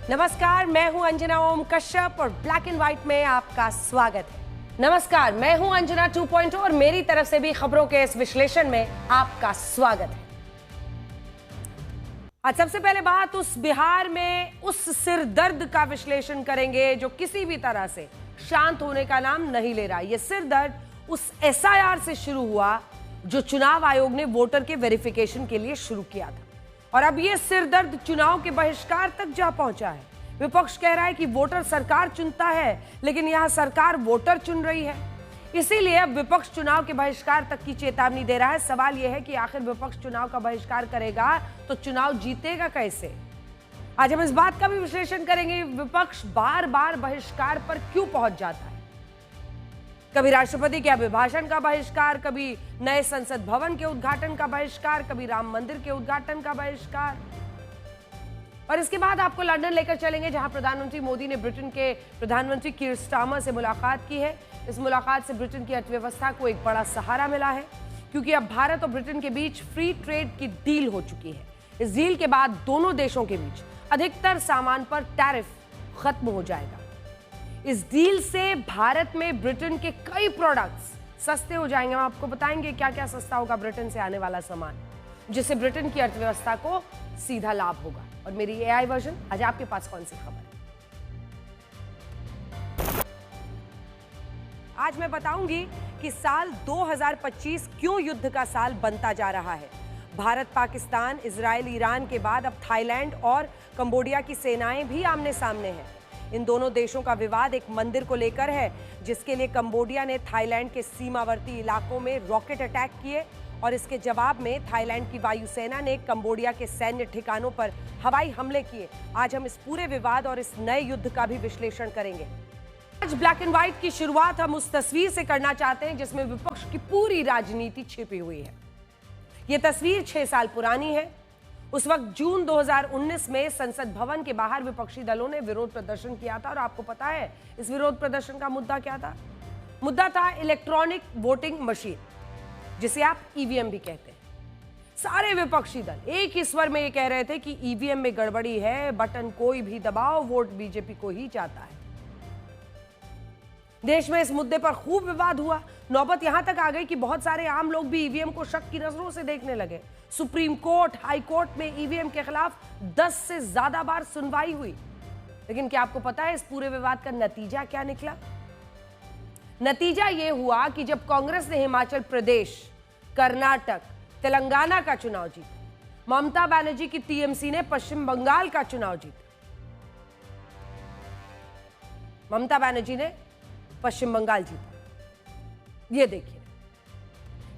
नमस्कार, मैं हूं अंजना ओम कश्यप और ब्लैक एंड व्हाइट में आपका स्वागत है। नमस्कार, मैं हूं अंजना 2.0 और मेरी तरफ से भी खबरों के इस विश्लेषण में आपका स्वागत है। आज सबसे पहले बात उस बिहार में उस सिर दर्द का विश्लेषण करेंगे जो किसी भी तरह से शांत होने का नाम नहीं ले रहा। यह सिर दर्द उस एसआईआर से शुरू हुआ जो चुनाव आयोग ने वोटर के वेरिफिकेशन के लिए शुरू किया था, और अब यह सिर दर्द चुनाव के बहिष्कार तक जा पहुंचा है। विपक्ष कह रहा है कि वोटर सरकार चुनता है, लेकिन यहां सरकार वोटर चुन रही है। इसीलिए अब विपक्ष चुनाव के बहिष्कार तक की चेतावनी दे रहा है। सवाल यह है कि आखिर विपक्ष चुनाव का बहिष्कार करेगा तो चुनाव जीतेगा कैसे? आज हम इस बात का भी विश्लेषण करेंगे, विपक्ष बार बार बहिष्कार पर क्यों पहुंच जाता है। कभी राष्ट्रपति के अभिभाषण का बहिष्कार, कभी नए संसद भवन के उद्घाटन का बहिष्कार, कभी राम मंदिर के उद्घाटन का बहिष्कार। और इसके बाद आपको लंदन लेकर चलेंगे, जहां प्रधानमंत्री मोदी ने ब्रिटेन के प्रधानमंत्री कीर स्टारमर से मुलाकात की है। इस मुलाकात से ब्रिटेन की अर्थव्यवस्था को एक बड़ा सहारा मिला है, क्योंकि अब भारत और ब्रिटेन के बीच फ्री ट्रेड की डील हो चुकी है। इस डील के बाद दोनों देशों के बीच अधिकतर सामान पर टैरिफ खत्म हो जाएगा। इस डील से भारत में ब्रिटेन के कई प्रोडक्ट्स सस्ते हो जाएंगे। हम आपको बताएंगे क्या क्या सस्ता होगा ब्रिटेन से आने वाला सामान, जिससे ब्रिटेन की अर्थव्यवस्था को सीधा लाभ होगा। और मेरी एआई वर्जन, आज आपके पास कौन सी खबर है? आज मैं बताऊंगी कि साल 2025 क्यों युद्ध का साल बनता जा रहा है। भारत, पाकिस्तान, इजराइल, ईरान के बाद अब थाईलैंड और कंबोडिया की सेनाएं भी आमने सामने हैं। इन दोनों देशों का विवाद एक मंदिर को लेकर है, जिसके लिए कंबोडिया ने थाईलैंड के सीमावर्ती इलाकों में रॉकेट अटैक किए, और इसके जवाब में थाईलैंड की वायुसेना ने कंबोडिया के सैन्य ठिकानों पर हवाई हमले किए। आज हम इस पूरे विवाद और इस नए युद्ध का भी विश्लेषण करेंगे। आज ब्लैक एंड व्हाइट की शुरुआत हम उस तस्वीर से करना चाहते हैं जिसमें विपक्ष की पूरी राजनीति छिपी हुई है। यह तस्वीर 6 साल पुरानी है। उस वक्त जून 2019 में संसद भवन के बाहर विपक्षी दलों ने विरोध प्रदर्शन किया था, और आपको पता है इस विरोध प्रदर्शन का मुद्दा क्या था? मुद्दा था इलेक्ट्रॉनिक वोटिंग मशीन, जिसे आप ईवीएम भी कहते हैं। सारे विपक्षी दल एक ही स्वर में ये कह रहे थे कि ईवीएम में गड़बड़ी है, बटन कोई भी दबाओ, वोट बीजेपी को ही जाता है। देश में इस मुद्दे पर खूब विवाद हुआ। नौबत यहां तक आ गई कि बहुत सारे आम लोग भी ईवीएम को शक की नजरों से देखने लगे। सुप्रीम कोर्ट, हाई कोर्ट में ईवीएम के खिलाफ 10 से ज्यादा बार सुनवाई हुई। लेकिन क्या आपको पता है इस पूरे विवाद का नतीजा क्या निकला? नतीजा यह हुआ कि जब कांग्रेस ने हिमाचल प्रदेश, कर्नाटक, तेलंगाना का चुनाव जीता, ममता बनर्जी की टीएमसी ने पश्चिम बंगाल का चुनाव जीता। ममता बनर्जी ने पश्चिम बंगाल जीता। ये देखिए,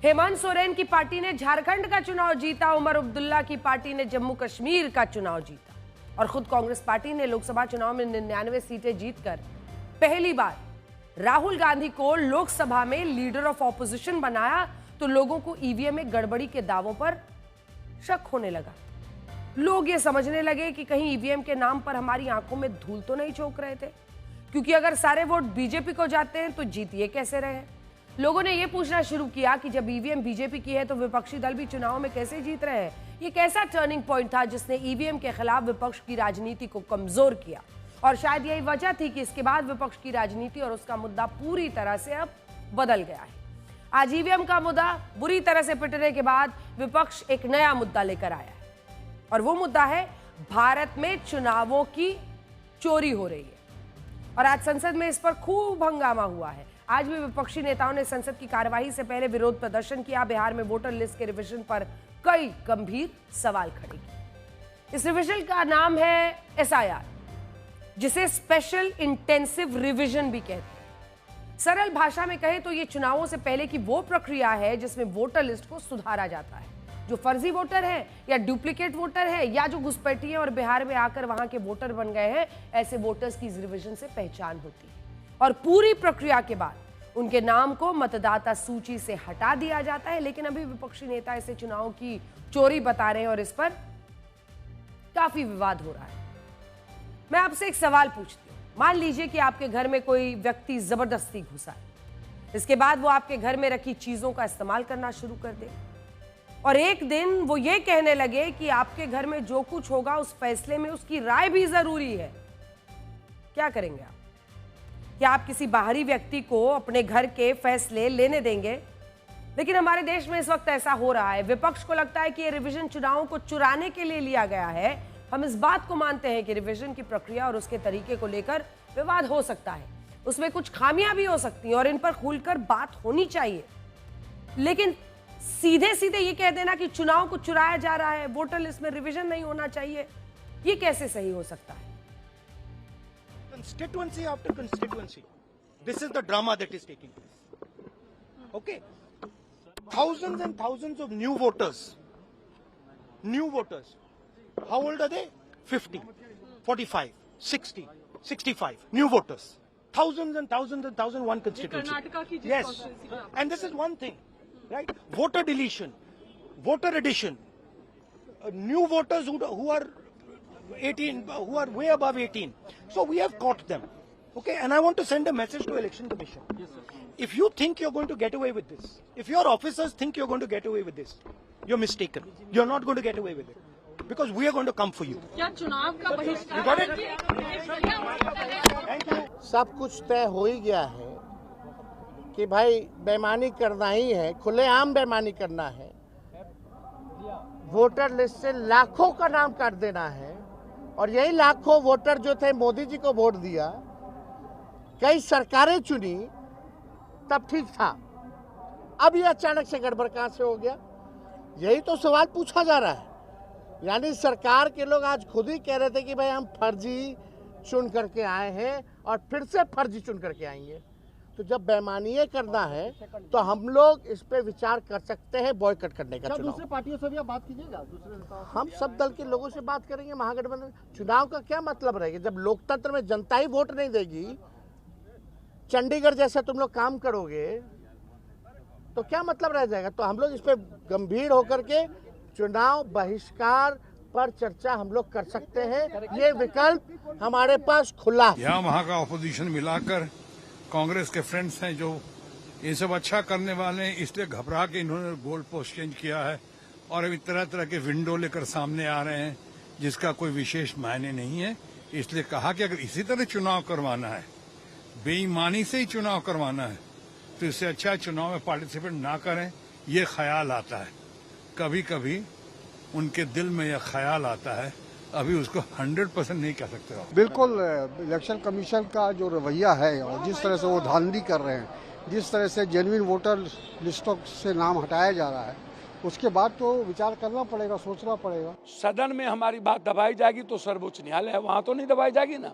हेमंत सोरेन की पार्टी ने झारखंड का चुनाव जीता, उमर अब्दुल्ला की पार्टी ने जम्मू कश्मीर का चुनाव जीता, और खुद कांग्रेस पार्टी ने लोकसभा चुनाव में 99 सीटें जीतकर पहली बार राहुल गांधी को लोकसभा में लीडर ऑफ ऑपोजिशन बनाया। तो लोगों को ईवीएम में गड़बड़ी के दावों पर शक होने लगा। लोग ये समझने लगे कि कहीं ईवीएम के नाम पर हमारी आंखों में धूल तो नहीं झोंक रहे थे, क्योंकि अगर सारे वोट बीजेपी को जाते हैं तो जीतिए कैसे रहे। लोगों ने यह पूछना शुरू किया कि जब ईवीएम बीजेपी की है तो विपक्षी दल भी चुनाव में कैसे जीत रहे हैं। यह कैसा टर्निंग पॉइंट था जिसने ईवीएम के खिलाफ विपक्ष की राजनीति को कमजोर किया? और शायद यही वजह थी कि इसके बाद विपक्ष की राजनीति और उसका मुद्दा पूरी तरह से अब बदल गया है। आज ईवीएम का मुद्दा बुरी तरह से पिटने के बाद विपक्ष एक नया मुद्दा लेकर आया है, और वो मुद्दा है भारत में चुनावों की चोरी हो रही है। और आज संसद में इस पर खूब हंगामा हुआ है। आज भी विपक्षी नेताओं ने संसद की कार्यवाही से पहले विरोध प्रदर्शन किया। बिहार में वोटर लिस्ट के रिवीजन पर कई गंभीर सवाल खड़े किए। इस रिवीजन का नाम है एसआईआर, जिसे स्पेशल इंटेंसिव रिवीजन भी कहते हैं। सरल भाषा में कहें तो ये चुनावों से पहले की वो प्रक्रिया है जिसमें वोटर लिस्ट को सुधारा जाता है। जो फर्जी वोटर है या डुप्लीकेट वोटर है या जो घुसपैठिए और बिहार में आकर वहां के वोटर बन गए हैं, ऐसे वोटर्स की इस रिवीजन से पहचान होती है, और पूरी प्रक्रिया के बाद उनके नाम को मतदाता सूची से हटा दिया जाता है। लेकिन अभी विपक्षी नेता इसे चुनाव की चोरी बता रहे हैं, और इस पर काफी विवाद हो रहा है। मैं आपसे एक सवाल पूछती हूँ। मान लीजिए कि आपके घर में कोई व्यक्ति जबरदस्ती घुसा है, इसके बाद वो आपके घर में रखी चीजों का इस्तेमाल करना शुरू कर दे, और एक दिन वो ये कहने लगे कि आपके घर में जो कुछ होगा उस फैसले में उसकी राय भी जरूरी है। क्या करेंगे आप? क्या आप किसी बाहरी व्यक्ति को अपने घर के फैसले लेने देंगे? लेकिन हमारे देश में इस वक्त ऐसा हो रहा है। विपक्ष को लगता है कि ये रिवीजन चुनावों को चुराने के लिए लिया गया है। हम इस बात को मानते हैं कि रिवीजन की प्रक्रिया और उसके तरीके को लेकर विवाद हो सकता है, उसमें कुछ खामियां भी हो सकती हैं और इन पर खुलकर बात होनी चाहिए। लेकिन सीधे सीधे ये कह देना कि चुनाव को चुराया जा रहा है, वोटर लिस्ट में रिवीजन नहीं होना चाहिए, ये कैसे सही हो सकता है? Constituency after constituency, this is the drama that is taking place. Okay, thousands and thousands of new voters. How old are they? 50, 45, 60, 65 new voters. Thousands and thousands and thousands, one constituency. Yes, and this is one thing, right? Voter deletion, voter addition, new voters who are 18, who are way above 18. So we have caught them. Okay, and I want to send a message to Election Commission. Yes, sir. If you think you're going to get away with this, if your officers think you're going to get away with this, you're mistaken. You're not going to get away with it. Because we are going to come for you. क्या चुनाव का बहिष्कार? You got it? Thank you. सब कुछ तय हो ही गया है कि भाई बेईमानी करना ही है, खुलेआम बेईमानी करना है, वोटर लिस्ट से लाखों का नाम काट देना है। और यही लाखों वोटर जो थे मोदी जी को वोट दिया, कई सरकारें चुनी, तब ठीक था। अब ये अचानक से गड़बड़ कहां से हो गया? यही तो सवाल पूछा जा रहा है। यानी सरकार के लोग आज खुद ही कह रहे थे कि भाई हम फर्जी चुन करके आए हैं और फिर से फर्जी चुन करके आएंगे। तो जब बेईमानी करना है तो हम लोग इस पे विचार कर सकते हैं बॉयकॉट करने का। दूसरे पार्टियों से भी आप बात कीजिएगा? हम सब दल के लोगों से बात करेंगे। महागठबंधन चुनाव का क्या मतलब रहेगा जब लोकतंत्र में जनता ही वोट नहीं देगी? चंडीगढ़ जैसा तुम लोग काम करोगे तो क्या मतलब रह जाएगा? तो हम लोग इस पे गंभीर होकर के चुनाव बहिष्कार पर चर्चा हम लोग कर सकते हैं। ये विकल्प हमारे पास खुला है। यहाँ वहाँ का ऑपोजिशन मिलाकर कांग्रेस के फ्रेंड्स हैं जो ये सब अच्छा करने वाले हैं, इसलिए घबरा के इन्होंने गोल पोस्ट चेंज किया है और अभी तरह तरह के विंडो लेकर सामने आ रहे हैं जिसका कोई विशेष मायने नहीं है। इसलिए कहा कि अगर इसी तरह चुनाव करवाना है, बेईमानी से ही चुनाव करवाना है, तो इससे अच्छा चुनाव में पार्टिसिपेट ना करें। ये ख्याल आता है, कभी कभी उनके दिल में यह ख्याल आता है, अभी उसको 100% नहीं कह सकते हो। बिल्कुल, इलेक्शन कमीशन का जो रवैया है और जिस तरह से वो धांधली कर रहे हैं, जिस तरह से जेन्युइन वोटर लिस्टों से नाम हटाया जा रहा है, उसके बाद तो विचार करना पड़ेगा, सोचना पड़ेगा। सदन में हमारी बात दबाई जाएगी तो सर्वोच्च न्यायालय है, वहाँ तो नहीं दबाई जाएगी ना।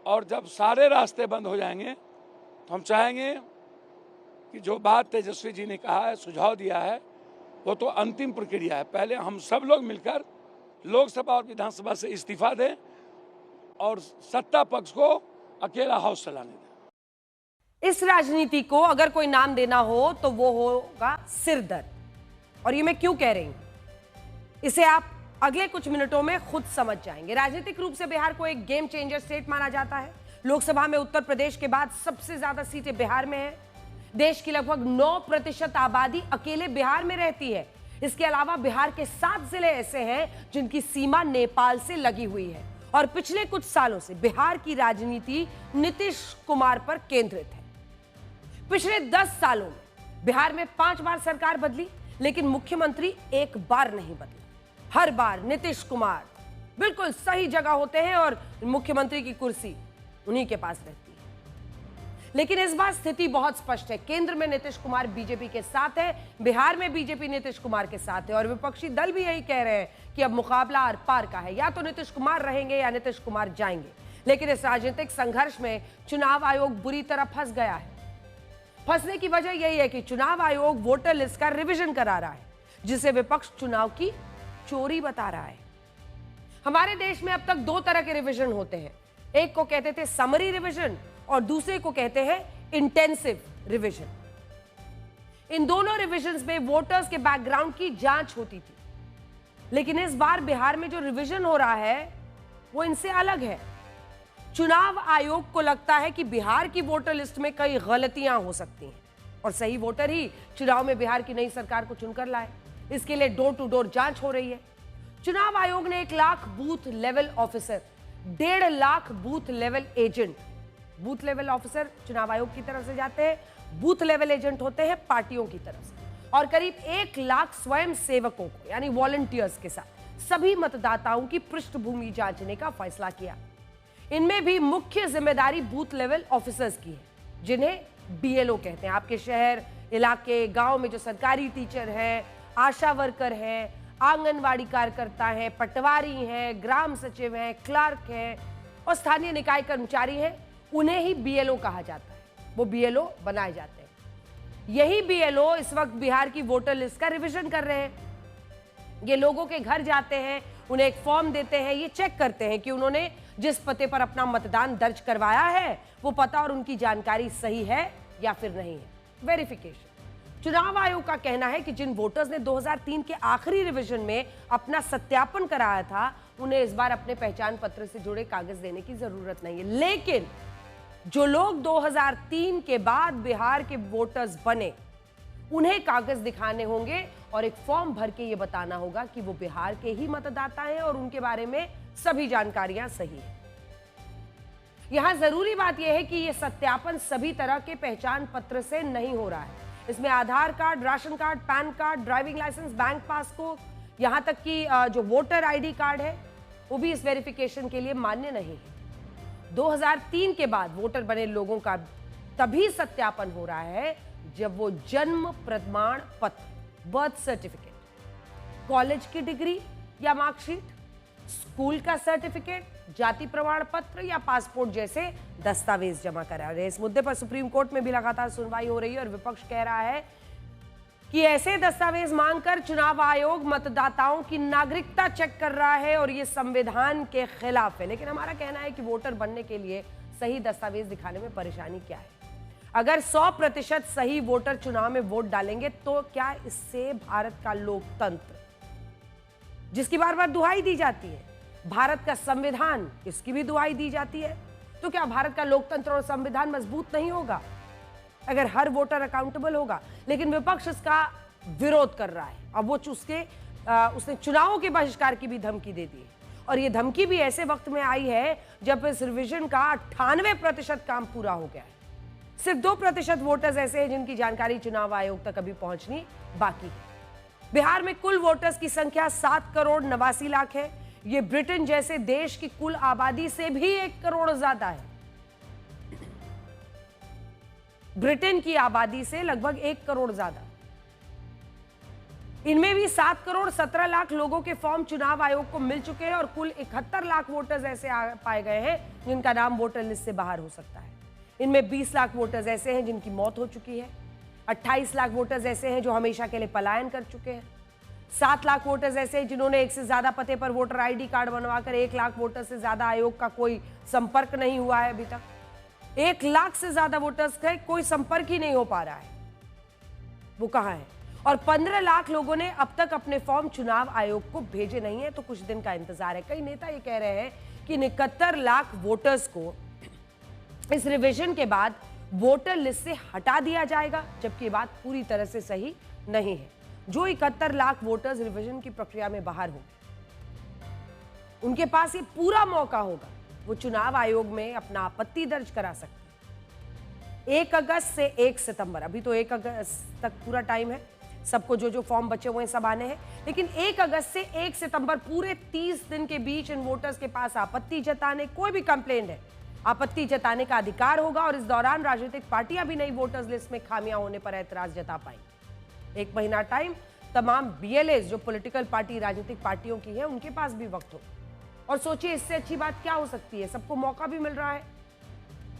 और जब सारे रास्ते बंद हो जाएंगे तो हम चाहेंगे कि जो बात तेजस्वी जी ने कहा है, सुझाव दिया है, वो तो अंतिम प्रक्रिया है। पहले हम सब लोग मिलकर लोकसभा और विधानसभा से इस्तीफा दें और सत्ता पक्ष को अकेला हाउस चलाने दें। इस राजनीति को अगर कोई नाम देना हो तो वो होगा सिरदर्द। और ये मैं क्यों कह रही हूं, इसे आप अगले कुछ मिनटों में खुद समझ जाएंगे। राजनीतिक रूप से बिहार को एक गेम चेंजर स्टेट माना जाता है। लोकसभा में उत्तर प्रदेश के बाद सबसे ज्यादा सीटें बिहार में है। देश की लगभग 9% आबादी अकेले बिहार में रहती है। इसके अलावा बिहार के 7 जिले ऐसे हैं जिनकी सीमा नेपाल से लगी हुई है। और पिछले कुछ सालों से बिहार की राजनीति नीतीश कुमार पर केंद्रित है। पिछले 10 सालों में बिहार में 5 बार सरकार बदली, लेकिन मुख्यमंत्री एक बार नहीं बदला। हर बार नीतीश कुमार बिल्कुल सही जगह होते हैं और मुख्यमंत्री की कुर्सी उन्हीं के पास रहती है। लेकिन इस बार स्थिति बहुत स्पष्ट है। केंद्र में नीतीश कुमार बीजेपी के साथ है, बिहार में बीजेपी नीतीश कुमार के साथ है और विपक्षी दल भी यही कह रहे हैं कि अब मुकाबला आर पार का है, या तो नीतीश कुमार रहेंगे या नीतीश कुमार जाएंगे। लेकिन इस राजनीतिक संघर्ष में चुनाव आयोग बुरी तरह फंस गया है। फंसने की वजह यही है कि चुनाव आयोग वोटर लिस्ट का रिवीजन करा रहा है, जिसे विपक्ष चुनाव की चोरी बता रहा है। हमारे देश में अब तक 2 तरह के रिवीजन होते हैं। एक को कहते थे समरी रिवीजन और दूसरे को कहते हैं इंटेंसिव रिवीजन। इन दोनों रिवीजन्स में वोटर्स के बैकग्राउंड की जांच होती थी, लेकिन इस बार बिहार में जो रिवीजन हो रहा है वो इनसे अलग है। चुनाव आयोग को लगता है कि बिहार की वोटर लिस्ट में कई गलतियां हो सकती हैं और सही वोटर ही चुनाव में बिहार की नई सरकार को चुनकर लाए। इसके लिए डोर टू डोर जांच हो रही है। चुनाव आयोग ने 1 lakh booth level officer, 1.5 lakh booth level agent, booth level officer चुनाव आयोग की तरफ से जाते हैं, बूथ लेवल एजेंट होते हैं पार्टियों की तरफ से, और करीब 1 लाख स्वयं सेवकों को यानी वॉलंटियर्स के साथ सभी मतदाताओं की पृष्ठभूमि जांचने का फैसला किया। इनमें भी मुख्य जिम्मेदारी बूथ लेवल ऑफिसर्स की है, जिन्हें बीएलओ कहते हैं। आपके शहर, इलाके, गांव में जो सरकारी टीचर हैं, आशा वर्कर हैं, आंगनवाड़ी कार्यकर्ता हैं, पटवारी हैं, ग्राम सचिव हैं, क्लर्क हैं और स्थानीय निकाय कर्मचारी हैं, उन्हें ही बीएलओ कहा जाता है। वो बीएलओ बनाए जाते हैं। यही बीएलओ इस वक्त बिहार की वोटर लिस्ट का रिवीजन कर रहे हैं। ये लोगों के घर जाते हैं, उन्हें एक फॉर्म देते हैं, ये चेक करते हैं कि उन्होंने जिस पते पर अपना मतदान दर्ज करवाया है वो पता और उनकी जानकारी सही है या फिर नहीं है, वेरिफिकेशन। चुनाव आयोग का कहना है कि जिन वोटर्स ने 2003 के आखिरी रिवीजन में अपना सत्यापन कराया था, उन्हें इस बार अपने पहचान पत्र से जुड़े कागज देने की जरूरत नहीं है। लेकिन जो लोग 2003 के बाद बिहार के वोटर्स बने, उन्हें कागज दिखाने होंगे और एक फॉर्म भर के ये बताना होगा कि वो बिहार के ही मतदाता हैं और उनके बारे में सभी जानकारियां सही है। यहां जरूरी बात यह है कि यह सत्यापन सभी तरह के पहचान पत्र से नहीं हो रहा है। इसमें Aadhaar card, ration card, PAN card, driving licence, bank passbook, यहां तक कि जो वोटर आईडी कार्ड है वो भी इस वेरिफिकेशन के लिए मान्य नहीं है। 2003 के बाद वोटर बने लोगों का तभी सत्यापन हो रहा है जब वो जन्म प्रमाण पत्र, बर्थ सर्टिफिकेट, कॉलेज की डिग्री या मार्कशीट, स्कूल का सर्टिफिकेट, जाति प्रमाण पत्र या पासपोर्ट जैसे दस्तावेज जमा करा रहे हैं। इस मुद्दे पर सुप्रीम कोर्ट में भी लगातार सुनवाई हो रही है और विपक्ष कह रहा है कि ऐसे दस्तावेज मांगकर चुनाव आयोग मतदाताओं की नागरिकता चेक कर रहा है और ये संविधान के खिलाफ है। लेकिन हमारा कहना है कि वोटर बनने के लिए सही दस्तावेज दिखाने में परेशानी क्या है? अगर 100% सही वोटर चुनाव में वोट डालेंगे तो क्या इससे भारत का लोकतंत्र, जिसकी बार बार दुहाई दी जाती है, भारत का संविधान, इसकी भी दुहाई दी जाती है, तो क्या भारत का लोकतंत्र और संविधान मजबूत नहीं होगा अगर हर वोटर अकाउंटेबल होगा? लेकिन विपक्ष इसका विरोध कर रहा है। अब वो उसने चुनावों के बहिष्कार की भी धमकी दे दी है और ये धमकी भी ऐसे वक्त में आई है जब इस रिवीजन का 98% काम पूरा हो गया है। सिर्फ 2% वोटर्स ऐसे हैं जिनकी जानकारी चुनाव आयोग तक अभी पहुंचनी बाकी है। बिहार में कुल वोटर्स की संख्या 7 करोड़ 89 लाख है। ये ब्रिटेन जैसे देश की कुल आबादी से भी 1 करोड़ ज्यादा है। ब्रिटेन की आबादी से लगभग 1 करोड़ ज्यादा। इनमें भी 7 करोड़ 17 लाख लोगों के फॉर्म चुनाव आयोग को मिल चुके हैं और कुल 71 लाख वोटर्स ऐसे पाए गए हैं जिनका नाम वोटर लिस्ट से बाहर हो सकता है। इनमें 20 लाख वोटर्स ऐसे हैं जिनकी मौत हो चुकी है, 28 लाख वोटर्स ऐसे हैं जो हमेशा के लिए पलायन कर चुके हैं, 7 लाख वोटर्स ऐसे हैं जिन्होंने एक से ज्यादा पते पर वोटर आईडी कार्ड बनवाकर 1 लाख वोटर से ज्यादा आयोग का कोई संपर्क नहीं हुआ है। अभी तक 1 लाख से ज्यादा वोटर्स का कोई संपर्क ही नहीं हो पा रहा है, वो कहां है? और 15 लाख लोगों ने अब तक अपने फॉर्म चुनाव आयोग को भेजे नहीं है, तो कुछ दिन का इंतजार है। कई नेता ये कह रहे हैं कि 71 लाख वोटर्स को इस रिवीजन के बाद वोटर लिस्ट से हटा दिया जाएगा, जबकि ये बात पूरी तरह से सही नहीं है। जो 71 लाख वोटर्स रिवीजन की प्रक्रिया में बाहर होंगे, उनके पास ये पूरा मौका होगा, वो चुनाव आयोग में अपना आपत्ति दर्ज करा सकते हैं। 1 अगस्त से 1 सितंबर, अभी तो 1 अगस्त तक पूरा टाइम है, सबको जो फॉर्म बचे हुए हैं सब आने हैं, लेकिन 1 अगस्त से 1 सितंबर पूरे 30 दिन के बीच इन वोटर्स के पास आपत्ति जताने, कोई भी कंप्लेंट है, आपत्ति जताने का अधिकार होगा। और इस दौरान राजनीतिक पार्टियां भी नई वोटर्स लिस्ट में खामियां होने पर ऐतराज जता पाएंगी। 1 महीना टाइम तमाम बीएलएस जो पॉलिटिकल पार्टी, राजनीतिक पार्टियों की है, उनके पास भी वक्त हो। और सोचिए इससे अच्छी बात क्या हो सकती है? सबको मौका भी मिल रहा है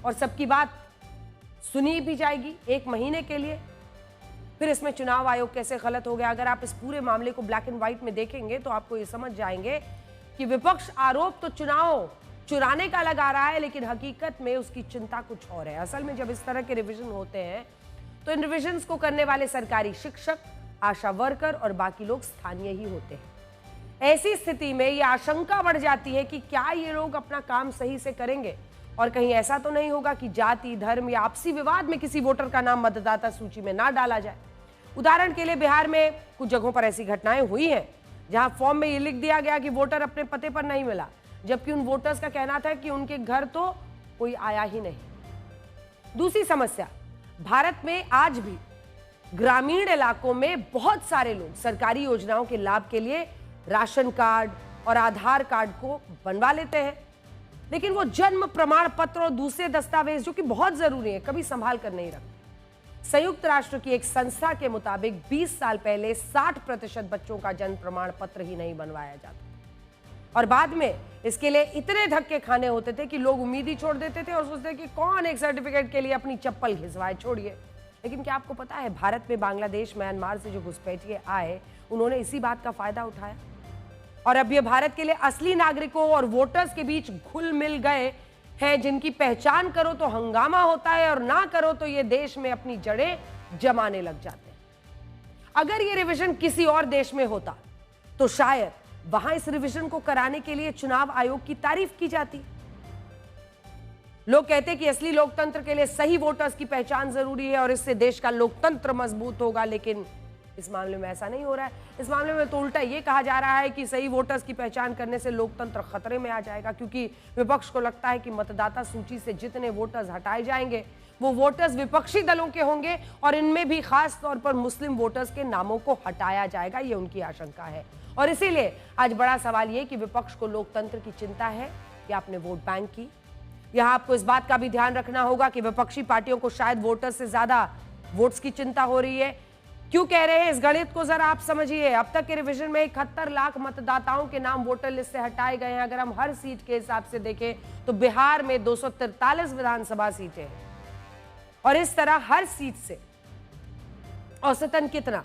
और सबकी बात सुनी भी जाएगी 1 महीने के लिए। फिर इसमें चुनाव आयोग कैसे गलत हो गया? अगर आप इस पूरे मामले को ब्लैक एंड व्हाइट में देखेंगे तो आपको ये समझ जाएंगे कि विपक्ष आरोप तो चुनाव चुराने का लगा रहा है, लेकिन हकीकत में उसकी चिंता कुछ और है। असल में जब इस तरह के रिवीजन होते हैं तो इन रिवीजन्स को करने वाले सरकारी शिक्षक, आशा वर्कर और बाकी लोग स्थानीय ही होते हैं। ऐसी स्थिति में यह आशंका बढ़ जाती है कि क्या ये लोग अपना काम सही से करेंगे और कहीं ऐसा तो नहीं होगा कि जाति, धर्म या आपसी विवाद में किसी वोटर का नाम मतदाता सूची में ना डाला जाए। उदाहरण के लिए बिहार में कुछ जगहों पर ऐसी घटनाएं हुई हैं जहां फॉर्म में ये लिख दिया गया कि वोटर अपने पते पर नहीं मिला, जबकि उन वोटर्स का कहना था कि उनके घर तो कोई आया ही नहीं। दूसरी समस्या, भारत में आज भी ग्रामीण इलाकों में बहुत सारे लोग सरकारी योजनाओं के लाभ के लिए राशन कार्ड और आधार कार्ड को बनवा लेते हैं, लेकिन वो जन्म प्रमाण पत्र और दूसरे दस्तावेज जो कि बहुत जरूरी है कभी संभाल कर नहीं रखते। संयुक्त राष्ट्र की एक संस्था के मुताबिक 20 साल पहले 60% बच्चों का जन्म प्रमाण पत्र ही नहीं बनवाया जाता और बाद में इसके लिए इतने धक्के खाने होते थे कि लोग उम्मीद ही छोड़ देते थे और सोचते कि कौन एक सर्टिफिकेट के लिए अपनी चप्पल घिसवाए, छोड़िए। लेकिन क्या आपको पता है, भारत में बांग्लादेश, म्यांमार से जो घुसपैठिए आए उन्होंने इसी बात का फायदा उठाया और अब ये भारत के लिए असली नागरिकों और वोटर्स के बीच घुल मिल गए हैं, जिनकी पहचान करो तो हंगामा होता है और ना करो तो ये देश में अपनी जड़ें जमाने लग जाते हैं। अगर ये रिवीजन किसी और देश में होता तो शायद वहां इस रिवीजन को कराने के लिए चुनाव आयोग की तारीफ की जाती। लोग कहते हैं कि असली लोकतंत्र के लिए सही वोटर्स की पहचान जरूरी है और इससे देश का लोकतंत्र मजबूत होगा, लेकिन इस मामले में ऐसा नहीं हो रहा है। इस मामले में तो उल्टा ये कहा जा रहा है कि सही वोटर्स की पहचान करने से लोकतंत्र खतरे में आ जाएगा, क्योंकि विपक्ष को लगता है कि मतदाता सूची से जितने वोटर्स हटाए जाएंगे वो वोटर्स विपक्षी दलों के होंगे और इनमें भी खास तौर पर मुस्लिम वोटर्स के नामों को हटाया जाएगा, ये उनकी आशंका है। और इसीलिए आज बड़ा सवाल ये कि विपक्ष को लोकतंत्र की चिंता है या अपने वोट बैंक की। यहां आपको इस बात का भी ध्यान रखना होगा कि विपक्षी पार्टियों को शायद वोटर्स से ज्यादा वोट्स की चिंता हो रही है। क्यों कह रहे हैं इस गणित को जरा आप समझिए। अब तक के रिवीजन में 71 लाख मतदाताओं के नाम वोटर लिस्ट से हटाए गए हैं। अगर हम हर सीट के हिसाब से देखें तो बिहार में 243 विधानसभा सीटें हैं और इस तरह हर सीट से औसतन कितना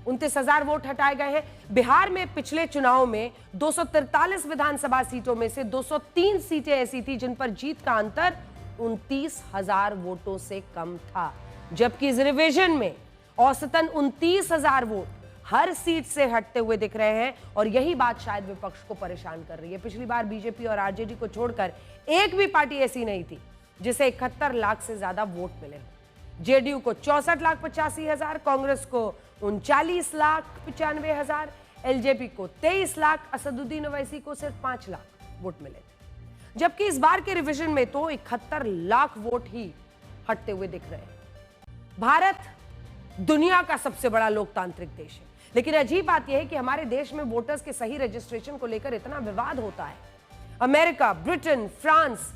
29,000 वोट हटाए गए हैं। बिहार में पिछले चुनाव में 243 विधानसभा सीटों में से 203 सीटें ऐसी थी जिन पर जीत का अंतर 29,000 वोटों से कम था, जबकि इस रिवीजन में औसतन 29,000 वोट हर सीट से हटते हुए दिख रहे हैं और यही बात शायद विपक्ष को परेशान कर रही है। पिछली बार बीजेपी और आरजेडी को छोड़कर एक भी पार्टी ऐसी नहीं थी जिसे 71 लाख से ज्यादा वोट मिले हो। जेडीयू को 64,85,000, कांग्रेस को 39,95,000, एलजेपी को 23 लाख, असदुद्दीन ओवैसी को सिर्फ 5 लाख वोट मिले थे, जबकि इस बार के रिवीजन में तो 71 लाख वोट ही हटते हुए दिख रहे हैं। भारत दुनिया का सबसे बड़ा लोकतांत्रिक देश है, लेकिन अजीब बात यह है कि हमारे देश में वोटर्स के सही रजिस्ट्रेशन को लेकर इतना विवाद होता है। अमेरिका, ब्रिटेन, फ्रांस,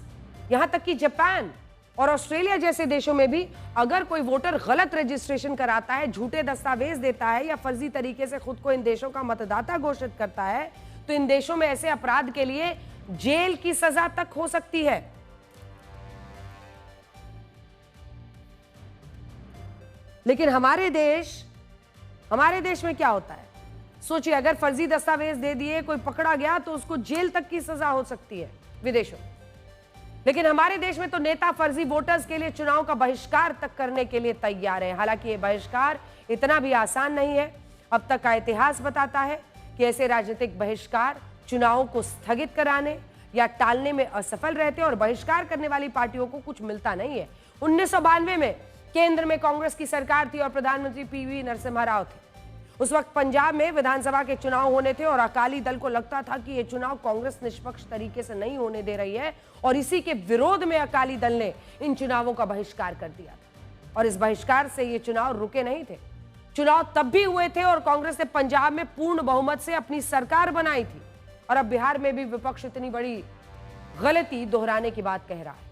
यहां तक कि जापान और ऑस्ट्रेलिया जैसे देशों में भी अगर कोई वोटर गलत रजिस्ट्रेशन कराता है, झूठे दस्तावेज देता है या फर्जी तरीके से खुद को इन देशों का मतदाता घोषित करता है, तो इन देशों में ऐसे अपराध के लिए जेल की सजा तक हो सकती है। लेकिन हमारे देश में क्या होता है, सोचिए, अगर फर्जी दस्तावेज दे दिए, कोई पकड़ा गया तो उसको जेल तक की सजा हो सकती है विदेशों। लेकिन हमारे देश में तो नेता फर्जी वोटर्स के लिए चुनाव का बहिष्कार तक करने के लिए तैयार हैं। हालांकि ये बहिष्कार इतना भी आसान नहीं है। अब तक का इतिहास बताता है कि ऐसे राजनीतिक बहिष्कार चुनावों को स्थगित कराने या टालने में असफल रहते हैं और बहिष्कार करने वाली पार्टियों को कुछ मिलता नहीं है। 1992 में केंद्र में कांग्रेस की सरकार थी और प्रधानमंत्री पीवी नरसिम्हा राव थे। उस वक्त पंजाब में विधानसभा के चुनाव होने थे और अकाली दल को लगता था कि ये चुनाव कांग्रेस निष्पक्ष तरीके से नहीं होने दे रही है और इसी के विरोध में अकाली दल ने इन चुनावों का बहिष्कार कर दिया था। और इस बहिष्कार से ये चुनाव रुके नहीं थे। चुनाव तब भी हुए थे और कांग्रेस ने पंजाब में पूर्ण बहुमत से अपनी सरकार बनाई थी और अब बिहार में भी विपक्ष इतनी बड़ी गलती दोहराने की बात कह रहा है।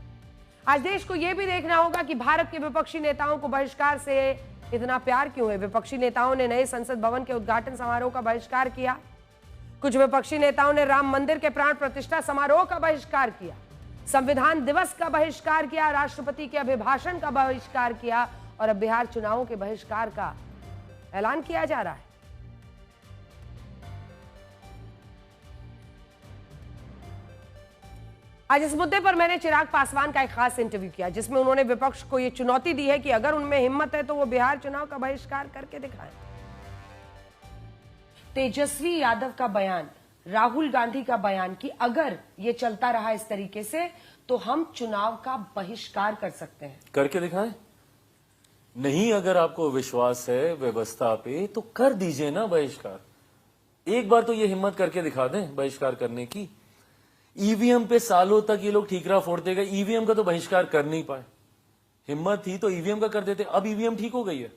आज देश को यह भी देखना होगा कि भारत के विपक्षी नेताओं को बहिष्कार से इतना प्यार क्यों है। विपक्षी नेताओं ने नए संसद भवन के उद्घाटन समारोह का बहिष्कार किया, कुछ विपक्षी नेताओं ने राम मंदिर के प्राण प्रतिष्ठा समारोह का बहिष्कार किया, संविधान दिवस का बहिष्कार किया, राष्ट्रपति के अभिभाषण का बहिष्कार किया और अब बिहार चुनावों के बहिष्कार का ऐलान किया जा रहा है। आज इस मुद्दे पर मैंने चिराग पासवान का एक खास इंटरव्यू किया जिसमें उन्होंने विपक्ष को यह चुनौती दी है कि अगर उनमें हिम्मत है तो वो बिहार चुनाव का बहिष्कार करके दिखाएं। तेजस्वी यादव का बयान, राहुल गांधी का बयान कि अगर ये चलता रहा इस तरीके से तो हम चुनाव का बहिष्कार कर सकते हैं। करके दिखाएं। नहीं अगर आपको विश्वास है व्यवस्था पे तो कर दीजिए ना बहिष्कार। एक बार तो ये हिम्मत करके दिखा दें बहिष्कार करने की। ईवीएम पे सालों तक ये लोग ठीकरा फोड़ते गए, ईवीएम का तो बहिष्कार कर नहीं पाए। हिम्मत थी तो ईवीएम का कर देते। अब ईवीएम ठीक हो गई है,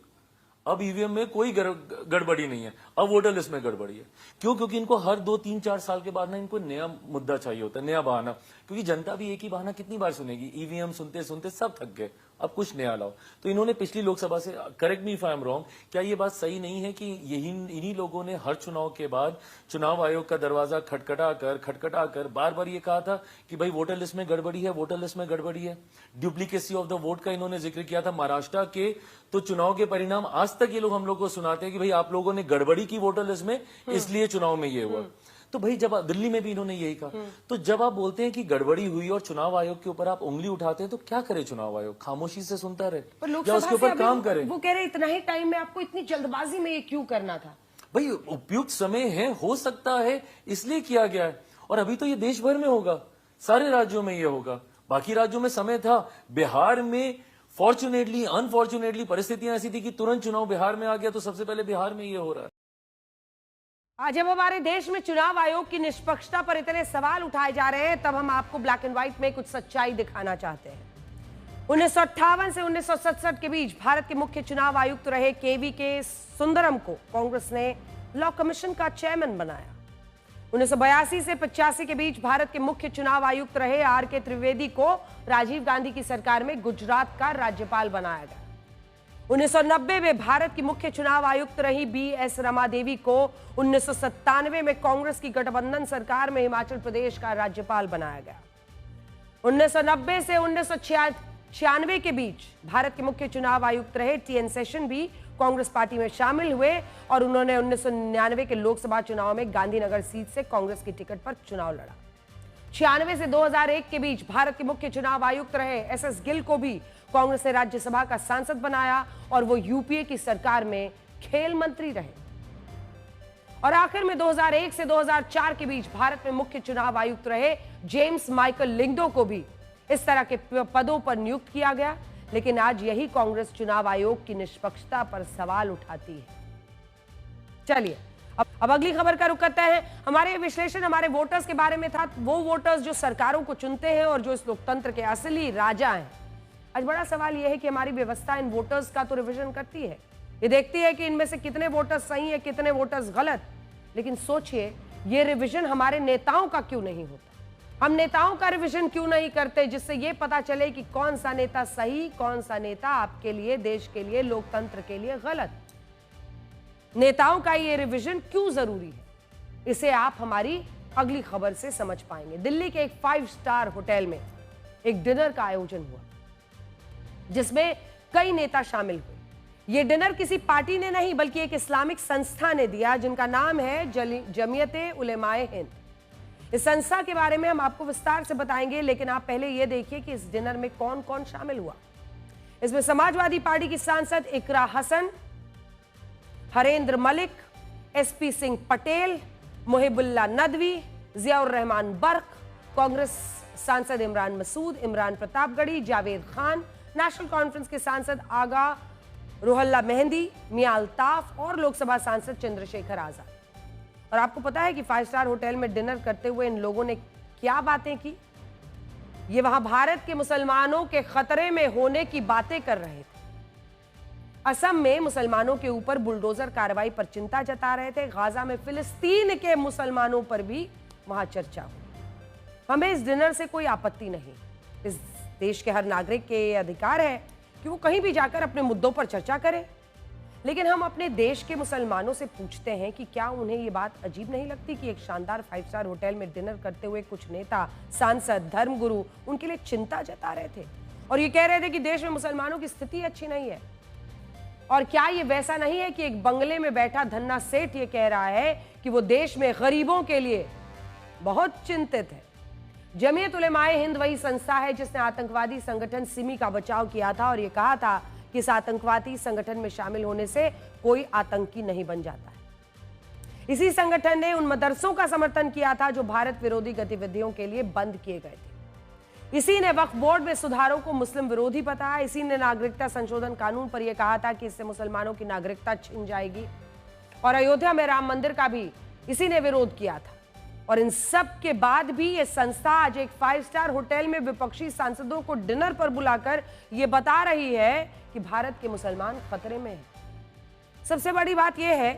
अब ईवीएम में कोई गड़बड़ी नहीं है, अब वोटर लिस्ट में गड़बड़ी है। क्यों? क्योंकि इनको हर 2, 3, 4 साल के बाद ना इनको नया मुद्दा चाहिए होता है, नया बहाना। क्योंकि जनता भी एक ही बहाना कितनी बार सुनेगी, ईवीएम सुनते सुनते सब थक गए, अब कुछ नया लाओ। तो इन्होंने पिछली लोकसभा से, correct me if I am wrong, क्या ये बात सही नहीं है कि इन्हीं लोगों ने हर चुनाव के बाद चुनाव आयोग का दरवाजा खटखटा कर बार बार ये कहा था कि भाई वोटर लिस्ट में गड़बड़ी है, वोटर लिस्ट में गड़बड़ी है। डुप्लीकेसी ऑफ द वोट का इन्होंने जिक्र किया था। महाराष्ट्र के तो चुनाव के परिणाम आज तक ये लोग हम लोग को सुनाते हैं कि भाई आप लोगों ने गड़बड़ी की वोटर लिस्ट में, इसलिए चुनाव में ये हुआ। तो भाई जब दिल्ली में भी इन्होंने यही कहा, तो जब आप बोलते हैं कि गड़बड़ी हुई और चुनाव आयोग के ऊपर आप उंगली उठाते हैं, तो क्या करे चुनाव आयोग? खामोशी से सुनता रहे या उसके ऊपर काम करे? वो कह रहे इतना ही टाइम में आपको इतनी जल्दबाजी में ये क्यों करना था? भाई उपयुक्त समय है, हो सकता है इसलिए किया गया है। और अभी तो ये देश भर में होगा, सारे राज्यों में ये होगा। बाकी राज्यों में समय था। बिहार में फॉर्चुनेटली अनफॉर्चुनेटली परिस्थितियां ऐसी थी कि तुरंत चुनाव बिहार में आ गया, तो सबसे पहले बिहार में ये हो रहा है। आज जब हमारे देश में चुनाव आयोग की निष्पक्षता पर इतने सवाल उठाए जा रहे हैं, तब हम आपको ब्लैक एंड व्हाइट में कुछ सच्चाई दिखाना चाहते हैं। 1958 से 1967 के बीच भारत के मुख्य चुनाव आयुक्त रहे KVK सुंदरम को कांग्रेस ने लॉ कमीशन का चेयरमैन बनाया। 1982 से 85 के बीच भारत के मुख्य चुनाव आयुक्त रहे RK त्रिवेदी को राजीव गांधी की सरकार में गुजरात का राज्यपाल बनाया गया। 1990 में भारत की मुख्य चुनाव आयुक्त रही BS रमा देवी को 1997 में कांग्रेस की गठबंधन सरकार में हिमाचल प्रदेश का राज्यपाल बनाया गया। 1990 से 1996 के बीच भारत के मुख्य चुनाव आयुक्त रहे TN सेशन भी कांग्रेस पार्टी में शामिल हुए और उन्होंने 1999 के लोकसभा चुनाव में गांधीनगर सीट से कांग्रेस की टिकट पर चुनाव लड़ा। 96 से 2001 के बीच भारत के मुख्य चुनाव आयुक्त रहे SS गिल को भी कांग्रेस ने राज्यसभा का सांसद बनाया और वो UPA की सरकार में खेल मंत्री रहे। और आखिर में 2001 से 2004 के बीच भारत में मुख्य चुनाव आयुक्त रहे जेम्स माइकल लिंगडो को भी इस तरह के पदों पर नियुक्त किया गया। लेकिन आज यही कांग्रेस चुनाव आयोग की निष्पक्षता पर सवाल उठाती है। चलिए अब अगली खबर का रुख करते हैं। हमारे विश्लेषण हमारे वोटर्स के बारे में था। वो वोटर्स जो सरकारों को चुनते हैं और जो इस लोकतंत्र के असली राजा हैं। आज बड़ा सवाल यह है कि हमारी व्यवस्था इन वोटर्स का तो रिवीजन करती है, ये देखती है कि इनमें से कितने वोटर्स सही है, कितने वोटर्स गलत। लेकिन सोचिए, ये रिवीजन हमारे नेताओं का क्यों नहीं होता? हम नेताओं का रिवीजन क्यों नहीं करते, जिससे ये पता चले कि कौन सा नेता सही, कौन सा नेता आपके लिए, देश के लिए, लोकतंत्र के लिए गलत। नेताओं का ये रिवीजन क्यों जरूरी है, इसे आप हमारी अगली खबर से समझ पाएंगे। दिल्ली के एक 5 स्टार होटल में एक डिनर का आयोजन हुआ जिसमें कई नेता शामिल हुए। यह डिनर किसी पार्टी ने नहीं बल्कि एक इस्लामिक संस्था ने दिया जिनका नाम है जमीयते उलेमाए हिंद। इस संस्था के बारे में हम आपको विस्तार से बताएंगे, लेकिन आप पहले यह देखिए कि इस डिनर में कौन कौन शामिल हुआ। इसमें समाजवादी पार्टी की सांसद इकरा हसन, हरेंद्र मलिक, SP सिंह पटेल, मुहिबुल्ला नदवी, जियाउर रहमान बर्क, कांग्रेस सांसद इमरान मसूद, इमरान प्रतापगढ़ी, जावेद खान, नेशनल कॉन्फ्रेंस के सांसद आगा रुहल्ला मेहंदी, मियां अल्ताफ और लोकसभा सांसद चंद्रशेखर आजाद। और आपको पता है कि 5 स्टार होटल में डिनर करते हुए इन लोगों ने क्या बातें की? ये वहां भारत के मुसलमानों के खतरे में होने की बातें कर रहे थे। असम में मुसलमानों के ऊपर बुलडोजर कार्रवाई पर चिंता जता रहे थे। गाजा में फिलिस्तीन के मुसलमानों पर भी वहां चर्चा हुई। हमें इस डिनर से कोई आपत्ति नहीं। इस देश के हर नागरिक के ये अधिकार है कि वो कहीं भी जाकर अपने मुद्दों पर चर्चा करे। लेकिन हम अपने देश के मुसलमानों से पूछते हैं कि क्या उन्हें ये बात अजीब नहीं लगती कि एक शानदार 5 स्टार होटल में डिनर करते हुए कुछ नेता, सांसद, धर्मगुरु उनके लिए चिंता जता रहे थे और ये कह रहे थे कि देश में मुसलमानों की स्थिति अच्छी नहीं है। और क्या ये वैसा नहीं है कि एक बंगले में बैठा धन्ना सेठ ये कह रहा है कि वो देश में गरीबों के लिए बहुत चिंतित है। जमीयत उलेमाए हिंद वही संस्था है जिसने आतंकवादी संगठन सिमी का बचाव किया था और ये कहा था कि इस आतंकवादी संगठन में शामिल होने से कोई आतंकी नहीं बन जाता है। इसी संगठन ने उन मदरसों का समर्थन किया था जो भारत विरोधी गतिविधियों के लिए बंद किए गए थे। इसी ने वक्फ बोर्ड में सुधारों को मुस्लिम विरोधी बताया। इसी ने नागरिकता संशोधन कानून पर यह कहा था कि इससे मुसलमानों की नागरिकता छिन जाएगी। और अयोध्या में राम मंदिर का भी इसी ने विरोध किया था। और इन सब के बाद भी यह संस्था आज एक 5 स्टार होटल में विपक्षी सांसदों को डिनर पर बुलाकर यह बता रही है कि भारत के मुसलमान खतरे में हैं। सबसे बड़ी बात यह है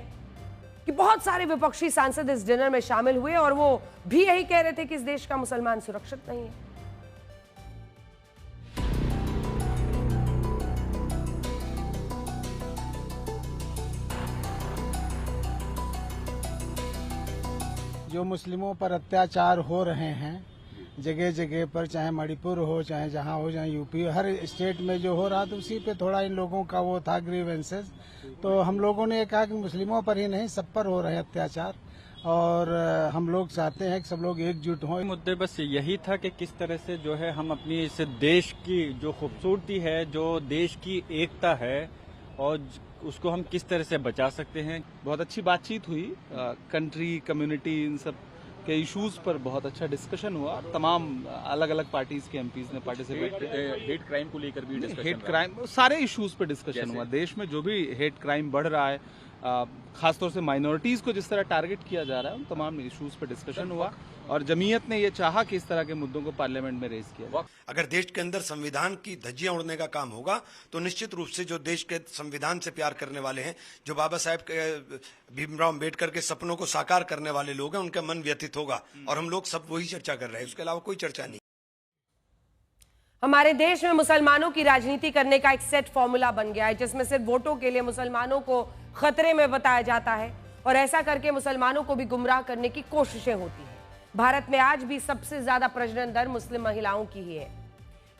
कि बहुत सारे विपक्षी सांसद इस डिनर में शामिल हुए और वो भी यही कह रहे थे कि इस देश का मुसलमान सुरक्षित नहीं है। जो मुस्लिमों पर अत्याचार हो रहे हैं जगह जगह पर, चाहे मणिपुर हो, चाहे जहां हो, चाहे यूपी, हर स्टेट में जो हो रहा था उसी पे थोड़ा इन लोगों का वो था ग्रीवेंसेस। तो हम लोगों ने ये कहा कि मुस्लिमों पर ही नहीं सब पर हो रहे अत्याचार और हम लोग चाहते हैं कि सब लोग एकजुट हों। मुद्दे बस यही था कि किस तरह से जो है हम अपनी इस देश की जो खूबसूरती है, जो देश की एकता है और उसको हम किस तरह से बचा सकते हैं। बहुत अच्छी बातचीत हुई, कंट्री, कम्युनिटी, इन सब के इश्यूज पर बहुत अच्छा डिस्कशन हुआ। तमाम अलग अलग पार्टीज के एमपीज ने पार्टिसिपेट किया। हेट क्राइम को लेकर भी डिस्कशन, हेट क्राइम, सारे इश्यूज पर डिस्कशन हुआ। देश में जो भी हेट क्राइम बढ़ रहा है, खासतौर से माइनॉरिटीज को जिस तरह टारगेट किया जा रहा है, उन तमाम इश्यूज पर डिस्कशन हुआ और जमीयत ने ये चाहा कि इस तरह के मुद्दों को पार्लियामेंट में रेज किया। अगर देश के अंदर संविधान की धज्जियां उड़ने का काम होगा तो निश्चित रूप से जो देश के संविधान से प्यार करने वाले हैं, जो बाबा साहेब भीमराव अम्बेडकर के सपनों को साकार करने वाले लोग हैं, उनका मन व्यथित होगा। और हम लोग सब वही चर्चा कर रहे हैं, उसके अलावा कोई चर्चा नहीं। हमारे देश में मुसलमानों की राजनीति करने का एक सेट फॉर्मूला बन गया है, जिसमें सिर्फ वोटों के लिए मुसलमानों को खतरे में बताया जाता है और ऐसा करके मुसलमानों को भी गुमराह करने की कोशिशें होती हैं। भारत में आज भी सबसे ज्यादा प्रजनन दर मुस्लिम महिलाओं की ही है।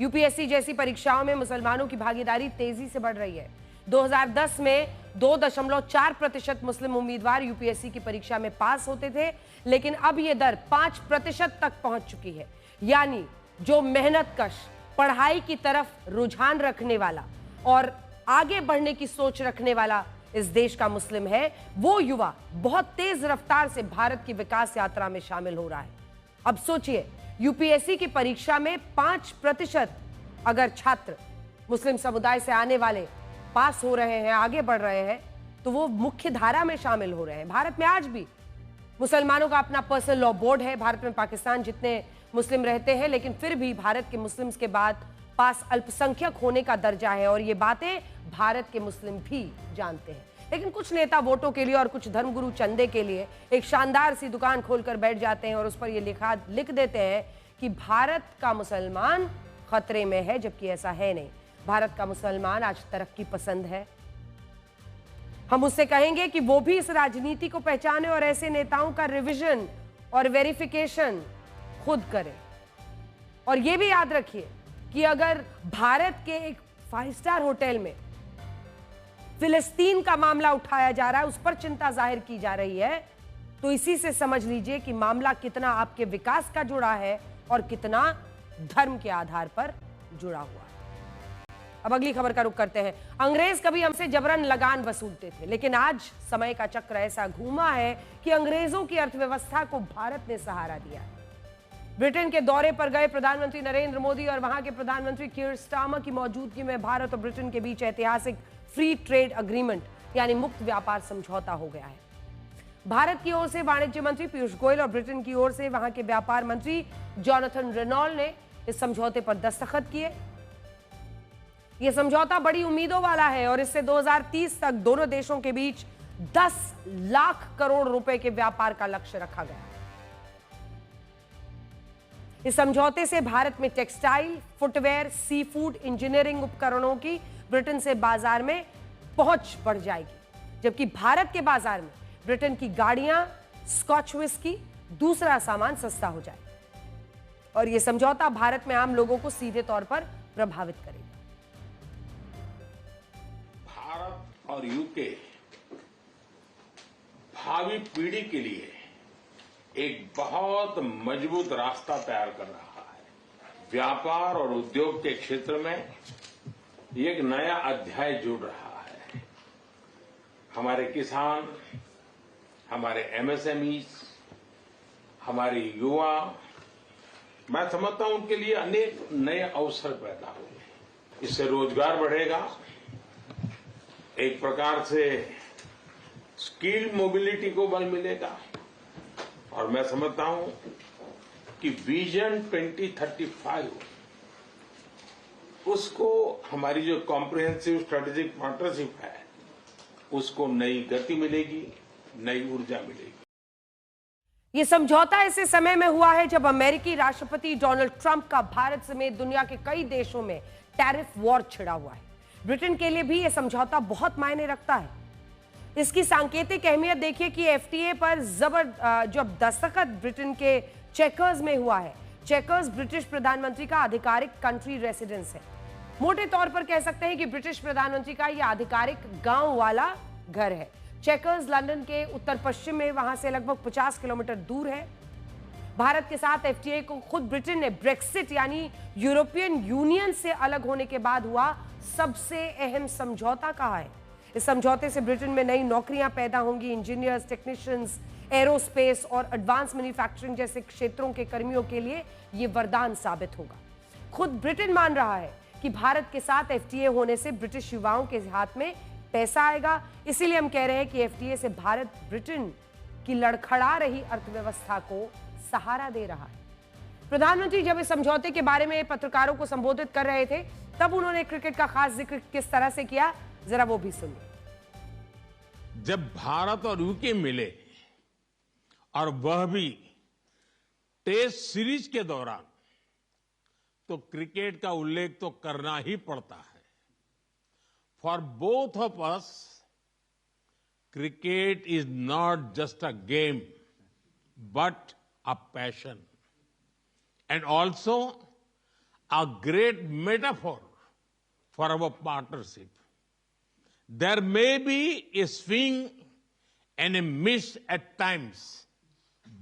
यूपीएससी जैसी परीक्षाओं में मुसलमानों की भागीदारी तेजी से बढ़ रही है। 2010 में 2.4% मुस्लिम उम्मीदवार यूपीएससी की परीक्षा में पास होते थे, लेकिन अब यह दर 5% तक पहुंच चुकी है। यानी जो मेहनतकश, पढ़ाई की तरफ रुझान रखने वाला और आगे बढ़ने की सोच रखने वाला इस देश का मुस्लिम है, वो युवा बहुत तेज रफ्तार से भारत की विकास यात्रा में शामिल हो रहा है। अब सोचिए, यूपीएससी की परीक्षा में 5% अगर छात्र मुस्लिम समुदाय से आने वाले पास हो रहे हैं, आगे बढ़ रहे हैं, तो वो मुख्य धारा में शामिल हो रहे हैं। भारत में आज भी मुसलमानों का अपना पर्सनल लॉ बोर्ड है। भारत में पाकिस्तान जितने मुस्लिम रहते हैं, लेकिन फिर भी भारत के मुस्लिम्स के बाद पास अल्पसंख्यक होने का दर्जा है और ये बातें भारत के मुस्लिम भी जानते हैं। लेकिन कुछ नेता वोटों के लिए और कुछ धर्मगुरु चंदे के लिए एक शानदार सी दुकान खोलकर बैठ जाते हैं और उस पर ये लिख देते हैं कि भारत का मुसलमान खतरे में है, जबकि ऐसा है नहीं। भारत का मुसलमान आज तरक्की पसंद है। हम उससे कहेंगे कि वो भी इस राजनीति को पहचाने और ऐसे नेताओं का रिवीजन और वेरिफिकेशन खुद करे। और ये भी याद रखिए कि अगर भारत के एक 5 स्टार होटल में फिलिस्तीन का मामला उठाया जा रहा है, उस पर चिंता जाहिर की जा रही है, तो इसी से समझ लीजिए कि मामला कितना आपके विकास का जुड़ा है और कितना धर्म के आधार पर जुड़ा हुआ है। अब अगली खबर का रुख करते हैं। अंग्रेज कभी हमसे जबरन लगान वसूलते थे, लेकिन आज समय का चक्र ऐसा घूमा है कि अंग्रेजों की अर्थव्यवस्था को भारत ने सहारा दिया है। ब्रिटेन के दौरे पर गए प्रधानमंत्री नरेंद्र मोदी और वहां के प्रधानमंत्री कीर स्टारमर की मौजूदगी में भारत और ब्रिटेन के बीच ऐतिहासिक फ्री ट्रेड अग्रीमेंट यानी मुक्त व्यापार समझौता हो गया है। भारत की ओर से वाणिज्य मंत्री पीयूष गोयल और ब्रिटेन की ओर से वहां के व्यापार मंत्री जॉनथन रेनॉल्ड ने इस समझौते पर दस्तखत किए। यह समझौता बड़ी उम्मीदों वाला है और इससे 2030 तक दोनों देशों के बीच 10 लाख करोड़ रुपए के व्यापार का लक्ष्य रखा गया। इस समझौते से भारत में textile, footwear, sea food, engineering उपकरणों की ब्रिटेन से बाजार में पहुंच बढ़ जाएगी, जबकि भारत के बाजार में ब्रिटेन की गाड़ियां, स्कॉच विस्की, दूसरा सामान सस्ता हो जाएगा। और यह समझौता भारत में आम लोगों को सीधे तौर पर प्रभावित करेगा। भारत और यूके भावी पीढ़ी के लिए एक बहुत मजबूत रास्ता तैयार कर रहा है। व्यापार और उद्योग के क्षेत्र में एक नया अध्याय जुड़ रहा है। हमारे किसान, हमारे एमएसएमईज, हमारे युवा मैं समझता हूं उनके लिए अनेक नए अवसर पैदा होंगे। इससे रोजगार बढ़ेगा, एक प्रकार से स्किल मोबिलिटी को बल मिलेगा, और मैं समझता हूं कि विजन 2035 उसको हमारी जो कॉम्प्रिहेंसिव स्ट्रेटेजिक पार्टनरशिप है उसको नई गति मिलेगी, नई ऊर्जा मिलेगी। ये समझौता ऐसे समय में हुआ है जब अमेरिकी राष्ट्रपति डोनाल्ड ट्रंप का भारत समेत दुनिया के कई देशों में टैरिफ वॉर छिड़ा हुआ है। ब्रिटेन के लिए भी यह समझौता बहुत मायने रखता है। इसकी सांकेतिक अहमियत देखिए कि एफटीए पर जब दस्तखत ब्रिटेन के चेकर्स में हुआ है। चेकर्स ब्रिटिश प्रधानमंत्री का आधिकारिक कंट्री रेसिडेंस है। मोटे तौर पर कह सकते हैं कि ब्रिटिश प्रधानमंत्री का यह आधिकारिक गांव वाला घर है। चेकर्स लंदन के उत्तर पश्चिम में, वहां से लगभग 50 किलोमीटर दूर है। भारत के साथ एफटीए को खुद ब्रिटेन ने ब्रेक्सिट यानी यूरोपियन यूनियन से अलग होने के बाद हुआ सबसे अहम समझौता कहा है। इस समझौते से ब्रिटेन में नई नौकरियां पैदा होंगी। इंजीनियर्स, टेक्नीशियंस, एरोस्पेस और एडवांस मैन्युफैक्चरिंग जैसे क्षेत्रों के कर्मियों के लिए यह वरदान साबित होगा। खुद ब्रिटेन मान रहा है कि भारत के साथ एफटीए होने से ब्रिटिश युवाओं के हाथ में पैसा आएगा। इसीलिए हम कह रहे हैं कि एफटीए से भारत ब्रिटेन की लड़खड़ा रही अर्थव्यवस्था को सहारा दे रहा है। प्रधानमंत्री जब इस समझौते के बारे में पत्रकारों को संबोधित कर रहे थे तब उन्होंने क्रिकेट का खास जिक्र किस तरह से किया, जरा वो भी सुनिए। जब भारत और यूके मिले और वह भी टेस्ट सीरीज के दौरान, तो क्रिकेट का उल्लेख तो करना ही पड़ता है। For both of us, cricket is not just a game but a passion and also a great metaphor for our partnership. There may be a swing and a miss at times,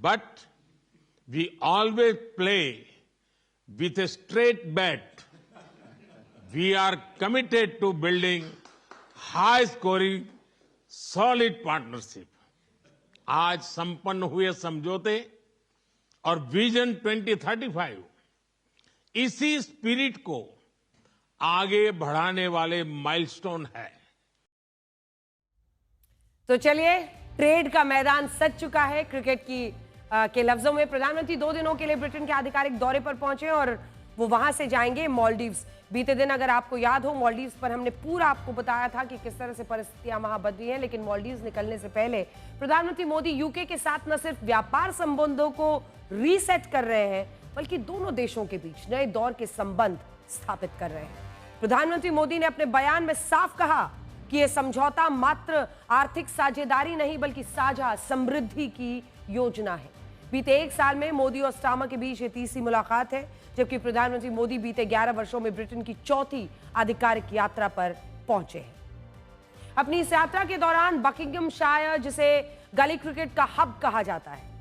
but we always play with a straight bat. We are committed to building high-scoring, solid partnership. आज संपन्न हुए समझौते और vision 2035 इसी spirit को आगे बढ़ाने वाले माइलस्टोन है। तो चलिए, ट्रेड का मैदान सज चुका है। क्रिकेट के लफ्जों में प्रधानमंत्री 2 दिनों के लिए ब्रिटेन के आधिकारिक दौरे पर पहुंचे और वो वहां से जाएंगे मालदीव्स। बीते दिन अगर आपको याद हो, मालदीव्स पर हमने पूरा आपको बताया था कि किस तरह से परिस्थितियां वहां बदली हैं। लेकिन मालदीव्स निकलने से पहले प्रधानमंत्री मोदी यूके के साथ न सिर्फ व्यापार संबंधों को रीसेट कर रहे हैं बल्कि दोनों देशों के बीच नए दौर के संबंध स्थापित कर रहे हैं। प्रधानमंत्री मोदी ने अपने बयान में साफ कहा कि यह समझौता मात्र आर्थिक साझेदारी नहीं बल्कि साझा समृद्धि की योजना है। बीते 1 साल में मोदी और स्टार्मर के बीच ये तीसरी मुलाकात है, जबकि प्रधानमंत्री मोदी बीते 11 वर्षों में ब्रिटेन की चौथी आधिकारिक यात्रा पर पहुंचे हैं। अपनी इस यात्रा के दौरान बकिंघमशायर, जिसे गली क्रिकेट का हब कहा जाता है,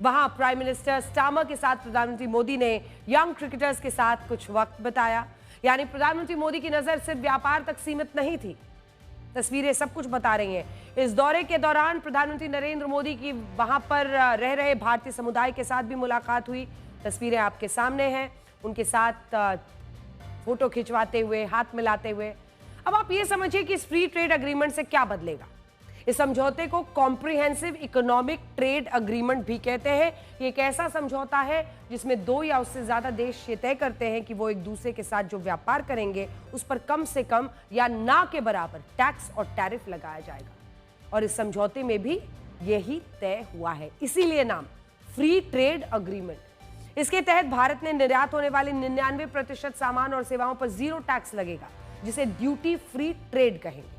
वहां प्राइम मिनिस्टर स्टार्मर के साथ प्रधानमंत्री मोदी ने यंग क्रिकेटर्स के साथ कुछ वक्त बिताया। यानी प्रधानमंत्री मोदी की नजर सिर्फ व्यापार तक सीमित नहीं थी। तस्वीरें सब कुछ बता रही हैं। इस दौरे के दौरान प्रधानमंत्री नरेंद्र मोदी की वहां पर रह रहे भारतीय समुदाय के साथ भी मुलाकात हुई। तस्वीरें आपके सामने हैं, उनके साथ फोटो खिंचवाते हुए, हाथ मिलाते हुए। अब आप ये समझिए कि इस फ्री ट्रेड अग्रीमेंट से क्या बदलेगा। इस समझौते को कॉम्प्रिहेंसिव इकोनॉमिक ट्रेड अग्रीमेंट भी कहते हैं। ये एक ऐसा समझौता है जिसमें 2 या उससे ज्यादा देश ये तय करते हैं कि वो एक दूसरे के साथ जो व्यापार करेंगे उस पर कम से कम या ना के बराबर टैक्स और टैरिफ लगाया जाएगा। और इस समझौते में भी यही तय हुआ है, इसीलिए नाम फ्री ट्रेड अग्रीमेंट। इसके तहत भारत ने निर्यात होने वाले 99% सामान और सेवाओं पर 0 टैक्स लगेगा, जिसे ड्यूटी फ्री ट्रेड कहेंगे।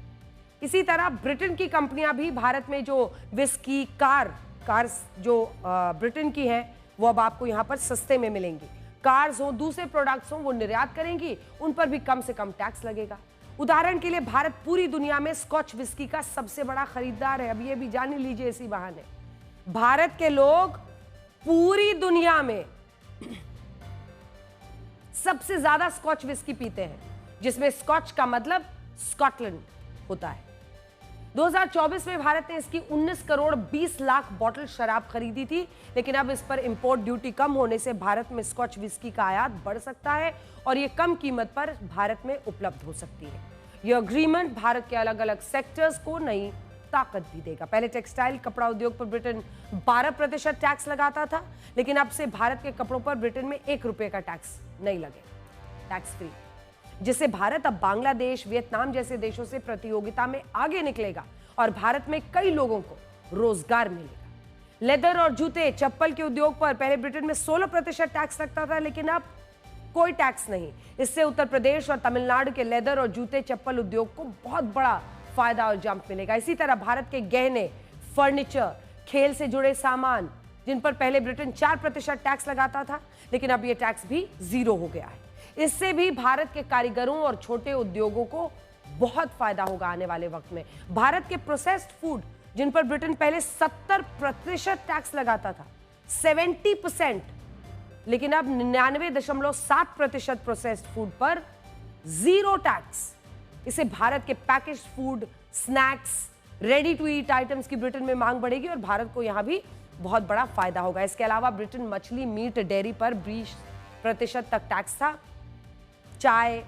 इसी तरह ब्रिटेन की कंपनियां भी भारत में जो विस्की, कार्स जो ब्रिटेन की हैं, वो अब आपको यहां पर सस्ते में मिलेंगी। कार्स हो, दूसरे प्रोडक्ट्स हो, वो निर्यात करेंगी, उन पर भी कम से कम टैक्स लगेगा। उदाहरण के लिए भारत पूरी दुनिया में स्कॉच विस्की का सबसे बड़ा खरीदार है। अब ये भी जान लीजिए इसी बहाने, भारत के लोग पूरी दुनिया में सबसे ज्यादा स्कॉच विस्की पीते हैं, जिसमें स्कॉच का मतलब स्कॉटलैंड होता है। 2024 में भारत ने इसकी 19 करोड़ 20 लाख बोतल शराब खरीदी थी, लेकिन अब इस पर इंपोर्ट ड्यूटी कम होने से भारत में स्कॉच विस्की का आयात बढ़ सकता है और ये कम कीमत पर भारत में उपलब्ध हो सकती है। यह एग्रीमेंट भारत के अलग अलग सेक्टर्स को नई ताकत भी देगा। पहले टेक्सटाइल कपड़ा उद्योग पर ब्रिटेन 12% टैक्स लगाता था, लेकिन अब से भारत के कपड़ों पर ब्रिटेन में 1 रुपए का टैक्स नहीं लगेगा, टैक्स फ्री, जिससे भारत अब बांग्लादेश, वियतनाम जैसे देशों से प्रतियोगिता में आगे निकलेगा और भारत में कई लोगों को रोजगार मिलेगा। लेदर और जूते चप्पल के उद्योग पर पहले ब्रिटेन में 16% टैक्स लगता था, लेकिन अब कोई टैक्स नहीं। इससे उत्तर प्रदेश और तमिलनाडु के लेदर और जूते चप्पल उद्योग को बहुत बड़ा फायदा और जंप मिलेगा। इसी तरह भारत के गहने, फर्नीचर, खेल से जुड़े सामान, जिन पर पहले ब्रिटेन 4% टैक्स लगाता था, लेकिन अब यह टैक्स भी 0 हो गया है। इससे भी भारत के कारीगरों और छोटे उद्योगों को बहुत फायदा होगा आने वाले वक्त में। भारत के प्रोसेस्ड फूड, जिन पर ब्रिटेन पहले 70% टैक्स लगाता था, 70%, लेकिन अब 99.7% प्रोसेस्ड फूड पर 0 टैक्स। इससे भारत के packaged food, snacks, ready to eat items की ब्रिटेन में मांग बढ़ेगी और भारत को यहां भी बहुत बड़ा फायदा होगा। इसके अलावा ब्रिटेन मछली, मीट, डेयरी पर 20% तक टैक्स था। चाय,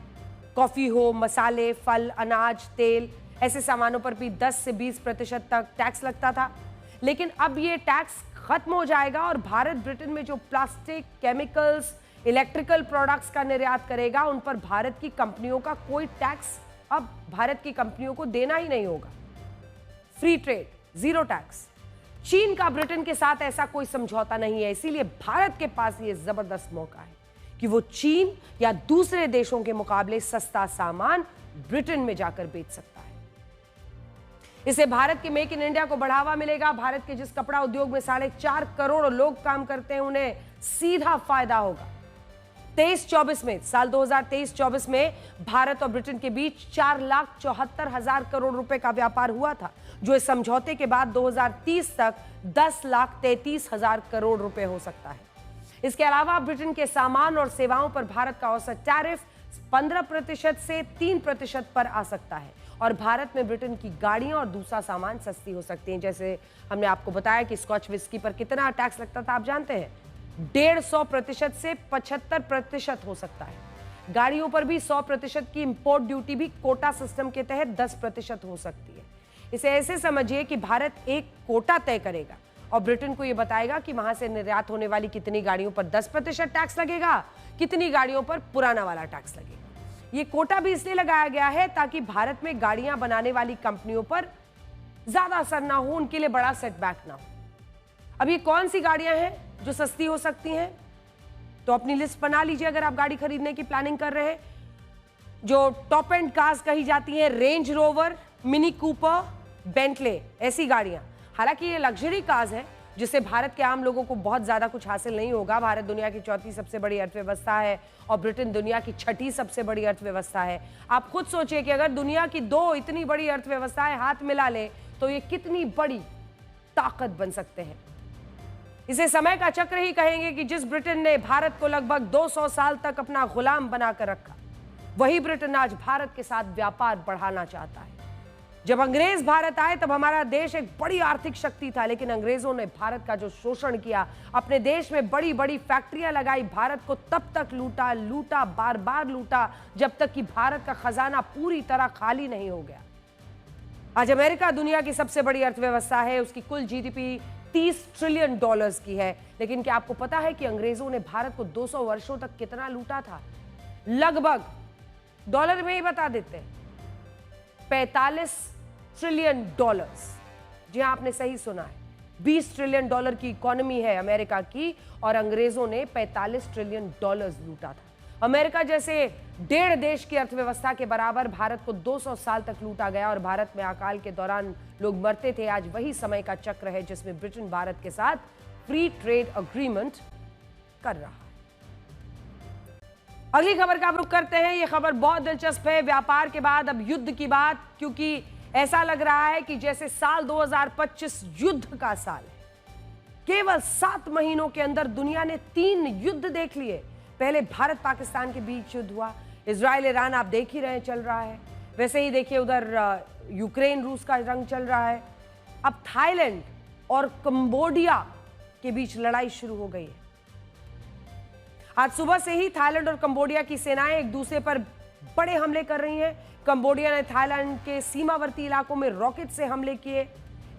कॉफी हो, मसाले, फल, अनाज, तेल, ऐसे सामानों पर भी 10 से 20% तक टैक्स लगता था, लेकिन अब ये टैक्स खत्म हो जाएगा और भारत ब्रिटेन में जो प्लास्टिक, केमिकल्स, इलेक्ट्रिकल प्रोडक्ट्स का निर्यात करेगा, उन पर भारत की कंपनियों का कोई टैक्स अब भारत की कंपनियों को देना ही नहीं होगा। Free trade, 0 tax. चीन का ब्रिटेन के साथ ऐसा कोई समझौता नहीं है, इसीलिए भारत के पास ये जबरदस्त मौका है कि वो चीन या दूसरे देशों के मुकाबले सस्ता सामान ब्रिटेन में जाकर बेच सकता है। इससे भारत के मेक इन इंडिया को बढ़ावा मिलेगा। भारत के जिस कपड़ा उद्योग में 4.5 करोड़ लोग काम करते हैं, उन्हें सीधा फायदा होगा। 23-24 में, साल 2023-24 में भारत और ब्रिटेन के बीच 4,74,000 करोड़ रुपए का व्यापार हुआ था, जो इस समझौते के बाद 2030 तक 10,33,000 करोड़ रुपए हो सकता है। इसके अलावा ब्रिटेन के सामान और सेवाओं पर भारत का औसत टैरिफ 15% से 3% पर आ सकता है और भारत में ब्रिटेन की गाड़ियां और दूसरा सामान सस्ती हो सकती हैं। जैसे हमने आपको बताया कि स्कॉच विस्की पर कितना टैक्स लगता था, आप जानते हैं, 150% से 75% हो सकता है। गाड़ियों पर भी 100% की इंपोर्ट ड्यूटी भी कोटा सिस्टम के तहत 10% हो सकती है। इसे ऐसे समझिए कि भारत एक कोटा तय करेगा और ब्रिटेन को यह बताएगा कि वहां से निर्यात होने वाली कितनी गाड़ियों पर 10% टैक्स लगेगा, कितनी गाड़ियों पर पुराना वाला टैक्स लगेगा। ये कोटा भी इसलिए लगाया गया है ताकि भारत में गाड़ियां बनाने वाली कंपनियों पर ज्यादा असर ना हो, उनके लिए बड़ा सेटबैक ना हो। अब ये कौन सी गाड़ियां हैं जो सस्ती हो सकती हैं, तो अपनी लिस्ट बना लीजिए अगर आप गाड़ी खरीदने की प्लानिंग कर रहे हैं। जो टॉप एंड कार्स कही जाती हैं, range rover, mini Cooper, Bentley, ऐसी गाड़ियां। हालांकि ये लग्जरी कार्स हैं जिससे भारत के आम लोगों को बहुत ज्यादा कुछ हासिल नहीं होगा। भारत दुनिया की 4थी सबसे बड़ी अर्थव्यवस्था है और ब्रिटेन दुनिया की 6ठी सबसे बड़ी अर्थव्यवस्था है। आप खुद सोचिए कि अगर दुनिया की 2 इतनी बड़ी अर्थव्यवस्थाएं हाथ मिला ले तो ये कितनी बड़ी ताकत बन सकते हैं। इसे समय का चक्र ही कहेंगे कि जिस ब्रिटेन ने भारत को लगभग 200 साल तक अपना गुलाम बनाकर रखा, वही ब्रिटेन आज भारत के साथ व्यापार बढ़ाना चाहता है। जब अंग्रेज भारत आए तब हमारा देश एक बड़ी आर्थिक शक्ति था, लेकिन अंग्रेजों ने भारत का जो शोषण किया, अपने देश में बड़ी बड़ी फैक्ट्रियां लगाई, भारत को तब तक लूटा, बार बार लूटा, जब तक कि भारत का खजाना पूरी तरह खाली नहीं हो गया। आज अमेरिका दुनिया की सबसे बड़ी अर्थव्यवस्था है, उसकी कुल जीडीपी $30 ट्रिलियन की है। लेकिन क्या आपको पता है कि अंग्रेजों ने भारत को 200 वर्षों तक कितना लूटा था? लगभग, डॉलर में ही बता देते हैं, $45 ट्रिलियन। जी हाँ, आपने सही सुना है, $20 ट्रिलियन की इकोनॉमी है अमेरिका की और अंग्रेजों ने $45 ट्रिलियन लूटा था। अमेरिका जैसे 1.5 देश की अर्थव्यवस्था के बराबर भारत को 200 साल तक लूटा गया और भारत में अकाल के दौरान लोग मरते थे। आज वही समय का चक्र है जिसमें ब्रिटेन भारत के साथ फ्री ट्रेड एग्रीमेंट कर रहा है। अगली खबर का आप रुख करते हैं। यह खबर बहुत दिलचस्प है। व्यापार के बाद अब युद्ध की बात, क्योंकि ऐसा लग रहा है कि जैसे साल 2025 युद्ध का साल है। केवल 7 महीनों के अंदर दुनिया ने 3 युद्ध देख लिए। पहले भारत पाकिस्तान के बीच युद्ध हुआ, इजराइल ईरान आप देख ही रहे चल रहा है। वैसे ही देखिए उधर यूक्रेन रूस का जंग चल रहा है। अब थाईलैंड और कंबोडिया के बीच लड़ाई शुरू हो गई है। आज सुबह से ही थाईलैंड और कंबोडिया की सेनाएं एक दूसरे पर बड़े हमले कर रही हैं। कंबोडिया ने थाईलैंड के सीमावर्ती इलाकों में रॉकेट से हमले किए।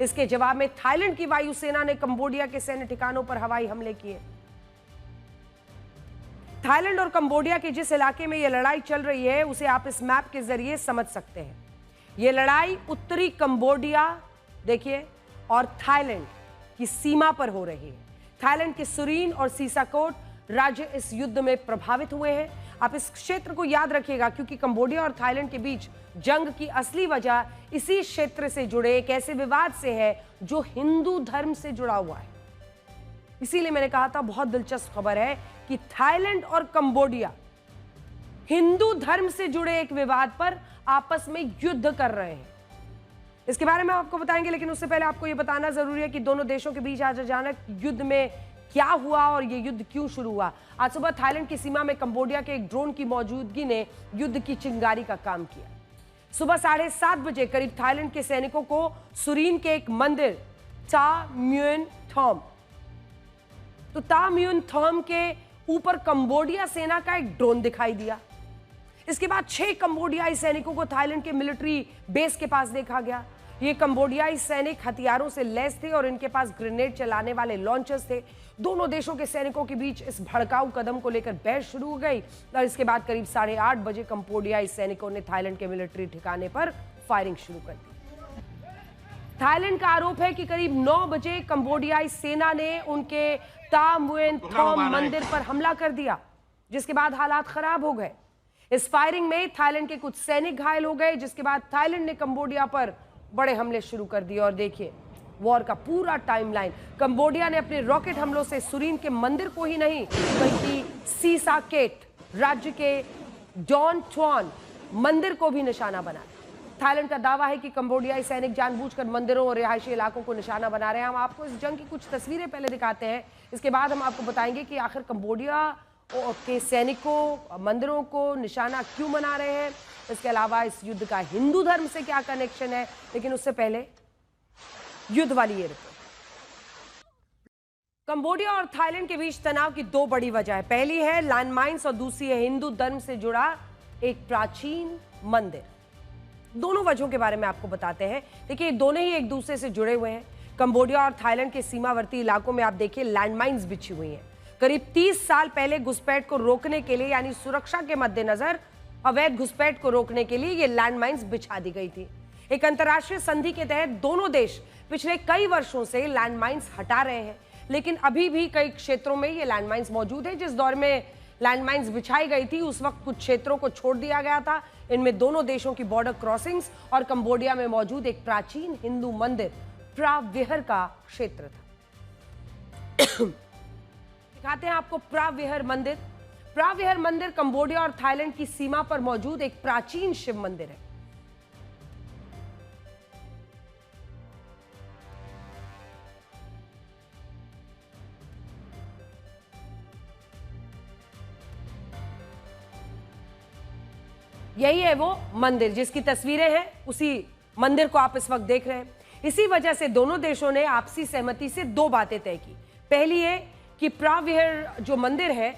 इसके जवाब में थाईलैंड की वायुसेना ने कंबोडिया के सैन्य ठिकानों पर हवाई हमले किए। थाईलैंड और कंबोडिया के जिस इलाके में यह लड़ाई चल रही है उसे आप इस मैप के जरिए समझ सकते हैं। यह लड़ाई उत्तरी कंबोडिया देखिए और थाईलैंड की सीमा पर हो रही है। थाईलैंड के सुरीन और सीसाकोट राज्य इस युद्ध में प्रभावित हुए हैं। आप इस क्षेत्र को याद रखिएगा क्योंकि कंबोडिया और थाईलैंड के बीच जंग की असली वजह इसी क्षेत्र से जुड़े एक ऐसे विवाद से है जो हिंदू धर्म से जुड़ा हुआ है। इसीलिए मैंने कहा था बहुत दिलचस्प खबर है कि थाईलैंड और कंबोडिया हिंदू धर्म से जुड़े एक विवाद पर आपस में युद्ध कर रहे हैं। इसके बारे में आपको बताएंगे, लेकिन उससे पहले आपको यह बताना जरूरी है कि दोनों देशों के बीच आज अचानक युद्ध में क्या हुआ और यह युद्ध क्यों शुरू हुआ। आज सुबह थाईलैंड की सीमा में कंबोडिया के एक ड्रोन की मौजूदगी ने युद्ध की चिंगारी का काम किया। सुबह 7:30 बजे करीब थाईलैंड के सैनिकों को सुरीन के एक मंदिर ता म्युन थॉम के ऊपर कंबोडिया सेना का एक ड्रोन दिखाई दिया। इसके बाद 6 कंबोडियाई सैनिकों को थाईलैंड के मिलिट्री बेस के पास देखा गया। ये कंबोडियाई सैनिक हथियारों से लैस थे और इनके पास ग्रेनेड चलाने वाले लॉन्चर्स थे। दोनों देशों के सैनिकों के बीच इस भड़काऊ कदम को लेकर बहस शुरू हो गई और इसके बाद करीब 8:30 बजे कंबोडियाई सैनिकों ने थाईलैंड के मिलिट्री ठिकाने पर फायरिंग शुरू कर दी। थाईलैंड का आरोप है कि करीब 9 बजे कंबोडियाई सेना ने उनके ता म्युन थॉम मंदिर पर हमला कर दिया, जिसके बाद हालात खराब हो गए। इस फायरिंग में थाईलैंड के कुछ सैनिक घायल हो गए, जिसके बाद थाईलैंड ने कंबोडिया पर बड़े हमले शुरू कर दिए। और देखिए वॉर का पूरा टाइमलाइन। कंबोडिया ने अपने रॉकेट हमलों से सुरीन के मंदिर को ही नहीं बल्कि सीसाकेट राज्य के डॉन ट्वान मंदिर को भी निशाना बनाया। थाईलैंड का दावा है कि कंबोडियाई सैनिक जानबूझकर मंदिरों और रिहायशी इलाकों को निशाना बना रहे हैं। हम आपको इस जंग की कुछ तस्वीरें पहले दिखाते हैं, इसके बाद हम आपको बताएंगे कि आखिर कंबोडिया के सैनिकों मंदिरों को निशाना क्यों बना रहे हैं। इसके अलावा इस युद्ध का हिंदू धर्म से क्या कनेक्शन है, लेकिन उससे पहले युद्ध वाली ये रिपोर्ट। कंबोडिया और थाईलैंड के बीच तनाव की 2 बड़ी वजह है। पहली है लैंडमाइंस और दूसरी है हिंदू धर्म से जुड़ा एक प्राचीन मंदिर। दोनों वजहों के बारे में आपको बताते हैं। देखिए दोनों ही एक दूसरे से जुड़े हुए हैं। कंबोडिया और थाईलैंड के सीमावर्ती इलाकों में आप देखिए लैंडमाइंस बिछी हुई हैं। करीब 30 साल पहले घुसपैठ को रोकने के लिए यानी सुरक्षा के मद्देनजर अवैध घुसपैठ को रोकने के लिए ये लैंडमाइंस बिछा दी गई थी। एक अंतर्राष्ट्रीय संधि के तहत दोनों देश पिछले कई वर्षों से लैंडमाइंस हटा रहे हैं, लेकिन अभी भी कई क्षेत्रों में ये लैंडमाइंस मौजूद है। जिस दौर में लैंडमाइंस बिछाई गई थी उस वक्त कुछ क्षेत्रों को छोड़ दिया गया था। इनमें दोनों देशों की बॉर्डर क्रॉसिंग्स और कंबोडिया में मौजूद एक प्राचीन हिंदू मंदिर प्राविहर का क्षेत्र था। दिखाते हैं आपको प्राविहर मंदिर। प्राविहर मंदिर कंबोडिया और थाईलैंड की सीमा पर मौजूद एक प्राचीन शिव मंदिर है। यही है वो मंदिर जिसकी तस्वीरें हैं, उसी मंदिर को आप इस वक्त देख रहे हैं। इसी वजह से दोनों देशों ने आपसी सहमति से 2 बातें तय की। पहली है कि प्राविहर जो मंदिर है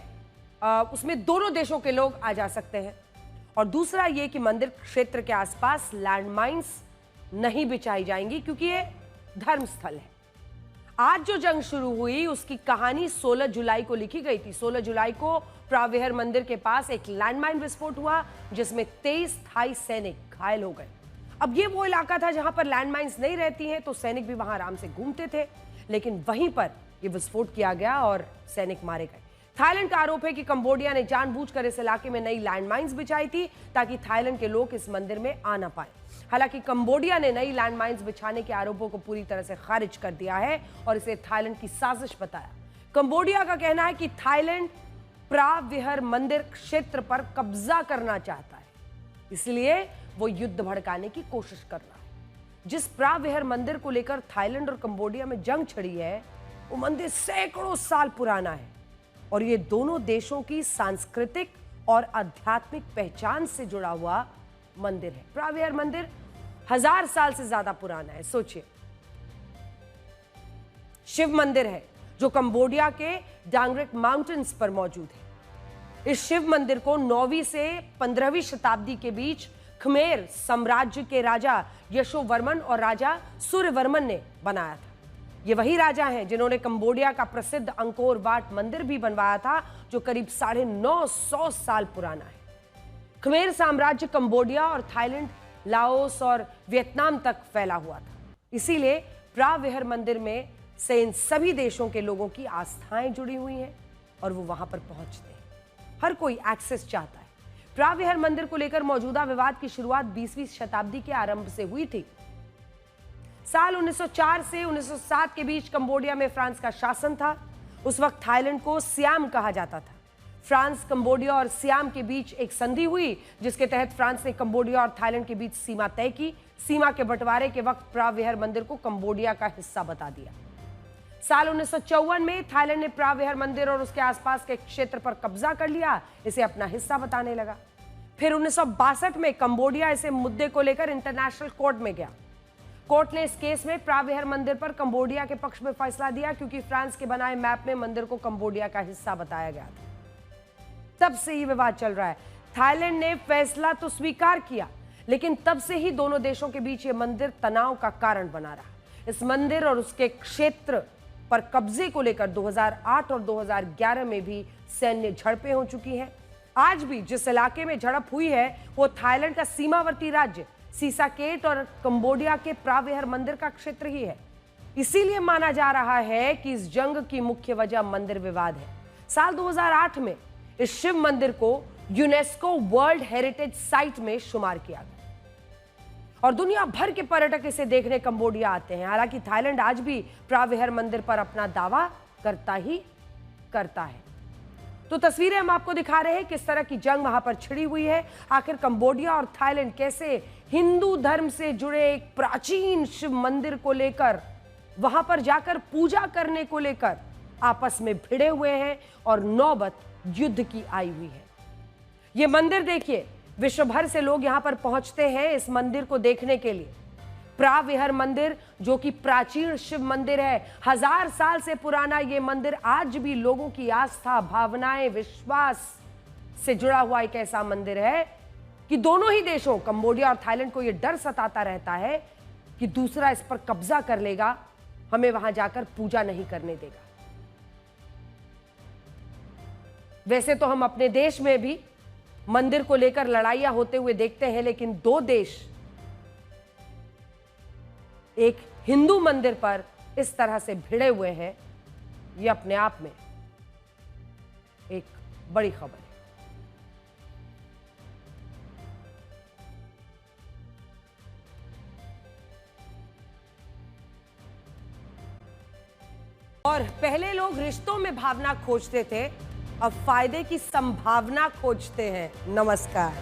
उसमें दोनों देशों के लोग आ जा सकते हैं, और दूसरा ये कि मंदिर क्षेत्र के आसपास लैंडमाइंस नहीं बिछाई जाएंगी क्योंकि ये धर्म स्थल है। आज जो जंग शुरू हुई उसकी कहानी 16 जुलाई को लिखी गई थी। 16 जुलाई को प्राविहर मंदिर के पास एक लैंडमाइन विस्फोट हुआ जिसमें 23 थाई सैनिक घायल हो गए। अब ये वो इलाका था जहां पर लैंडमाइंस नहीं रहती हैं, तो सैनिक भी वहां आराम से घूमते थे, लेकिन वहीं पर यह विस्फोट किया गया और सैनिक मारे गए। थाईलैंड का आरोप है कि कंबोडिया ने जानबूझकर इस इलाके में नई लैंडमाइंस बिछाई थी ताकि थाईलैंड के लोग इस मंदिर में आ ना पाए। हालांकि कंबोडिया ने नई लैंडमाइंस बिछाने के आरोपों को पूरी तरह से खारिज कर दिया है और इसे थाईलैंड की साजिश बताया। कंबोडिया का कहना है कि थाईलैंड प्राविहर मंदिर क्षेत्र पर कब्जा करना चाहता है, इसलिए वो युद्ध भड़काने की कोशिश कर रहा है। जिस प्राविहर मंदिर को लेकर थाईलैंड और कंबोडिया में जंग छिड़ी है वो मंदिर सैकड़ों साल पुराना है और ये दोनों देशों की सांस्कृतिक और आध्यात्मिक पहचान से जुड़ा हुआ मंदिर है। प्राविहर मंदिर 1000 साल से ज्यादा पुराना है। सोचिए, शिव मंदिर है जो कंबोडिया के डांगरेक माउंटेन्स पर मौजूद है। इस शिव मंदिर को 9वीं से 15वीं शताब्दी के बीच खमेर साम्राज्य के राजा यशोवर्मन और राजा सूर्यवर्मन ने बनाया था। ये वही राजा हैं जिन्होंने कंबोडिया का प्रसिद्ध अंकोर वाट मंदिर भी बनवाया था, जो करीब 950 साल पुराना है। खमेर साम्राज्य कंबोडिया और थाईलैंड, लाओस और वियतनाम तक फैला हुआ था। इसीलिए प्राविहर मंदिर में से इन सभी देशों के लोगों की आस्थाएं जुड़ी हुई हैं और वो वहां पर पहुंचते हैं। हर कोई एक्सेस चाहता है। प्राविहर मंदिर को लेकर मौजूदा विवाद की शुरुआत 20वीं शताब्दी के आरंभ से हुई थी। साल 1904 से 1907 के बीच कंबोडिया में फ्रांस का शासन था। उस वक्त थाईलैंड को सियाम कहा जाता था। फ्रांस, कंबोडिया और सियाम के बीच एक संधि हुई, जिसके तहत फ्रांस ने कंबोडिया और थाईलैंड के बीच सीमा तय की। सीमा के बंटवारे के वक्त प्राविहर मंदिर को कंबोडिया का हिस्सा बता दिया। साल 1954 में थाईलैंड ने प्राविहर मंदिर और उसके आसपास के क्षेत्र पर कब्जा कर लिया, इसे अपना हिस्सा बताने लगा। फिर 1962 में कंबोडिया इसे मुद्दे को लेकर इंटरनेशनल कोर्ट में गया। कोर्ट ने इस केस में प्राविहर मंदिर पर कंबोडिया के पक्ष में फैसला दिया, क्योंकि फ्रांस के बनाए मैप में मंदिर को कंबोडिया का हिस्सा बताया गया था। तब से ही विवाद चल रहा है। थाईलैंड ने फैसला तो स्वीकार किया, लेकिन तब से ही दोनों देशों के बीच यह मंदिर तनाव का कारण बना रहा। इस मंदिर और उसके क्षेत्र पर कब्जे को लेकर 2008 और 2011 में भी सैन्य झड़पें हो चुकी हैं। आज भी जिस इलाके में झड़प हुई है वो थाईलैंड का सीमावर्ती राज्य सीसाकेट और कंबोडिया के प्राविहर मंदिर का क्षेत्र ही है। इसीलिए माना जा रहा है कि इस जंग की मुख्य वजह मंदिर विवाद है। साल 2008 में इस शिव मंदिर को यूनेस्को वर्ल्ड हेरिटेज साइट में शुमार किया गया और दुनिया भर के पर्यटक इसे देखने कंबोडिया आते हैं। हालांकि थाईलैंड आज भी प्राविहर मंदिर पर अपना दावा करता ही करता है। तो तस्वीरें हम आपको दिखा रहे हैं किस तरह की जंग वहां पर छिड़ी हुई है। आखिर कंबोडिया और थाईलैंड कैसे हिंदू धर्म से जुड़े एक प्राचीन शिव मंदिर को लेकर, वहां पर जाकर पूजा करने को लेकर आपस में भिड़े हुए हैं और नौबत युद्ध की आई हुई है। यह मंदिर देखिए, विश्व भर से लोग यहां पर पहुंचते हैं इस मंदिर को देखने के लिए। प्राविहर मंदिर जो कि प्राचीन शिव मंदिर है, 1000 साल से पुराना ये मंदिर आज भी लोगों की आस्था, भावनाएं, विश्वास से जुड़ा हुआ एक ऐसा मंदिर है कि दोनों ही देशों कंबोडिया और थाईलैंड को यह डर सताता रहता है कि दूसरा इस पर कब्जा कर लेगा, हमें वहां जाकर पूजा नहीं करने देगा। वैसे तो हम अपने देश में भी मंदिर को लेकर लड़ाइयां होते हुए देखते हैं, लेकिन दो देश एक हिंदू मंदिर पर इस तरह से भिड़े हुए हैं, यह अपने आप में एक बड़ी खबर है। और पहले लोग रिश्तों में भावना खोजते थे, अब फायदे की संभावना खोजते हैं। नमस्कार।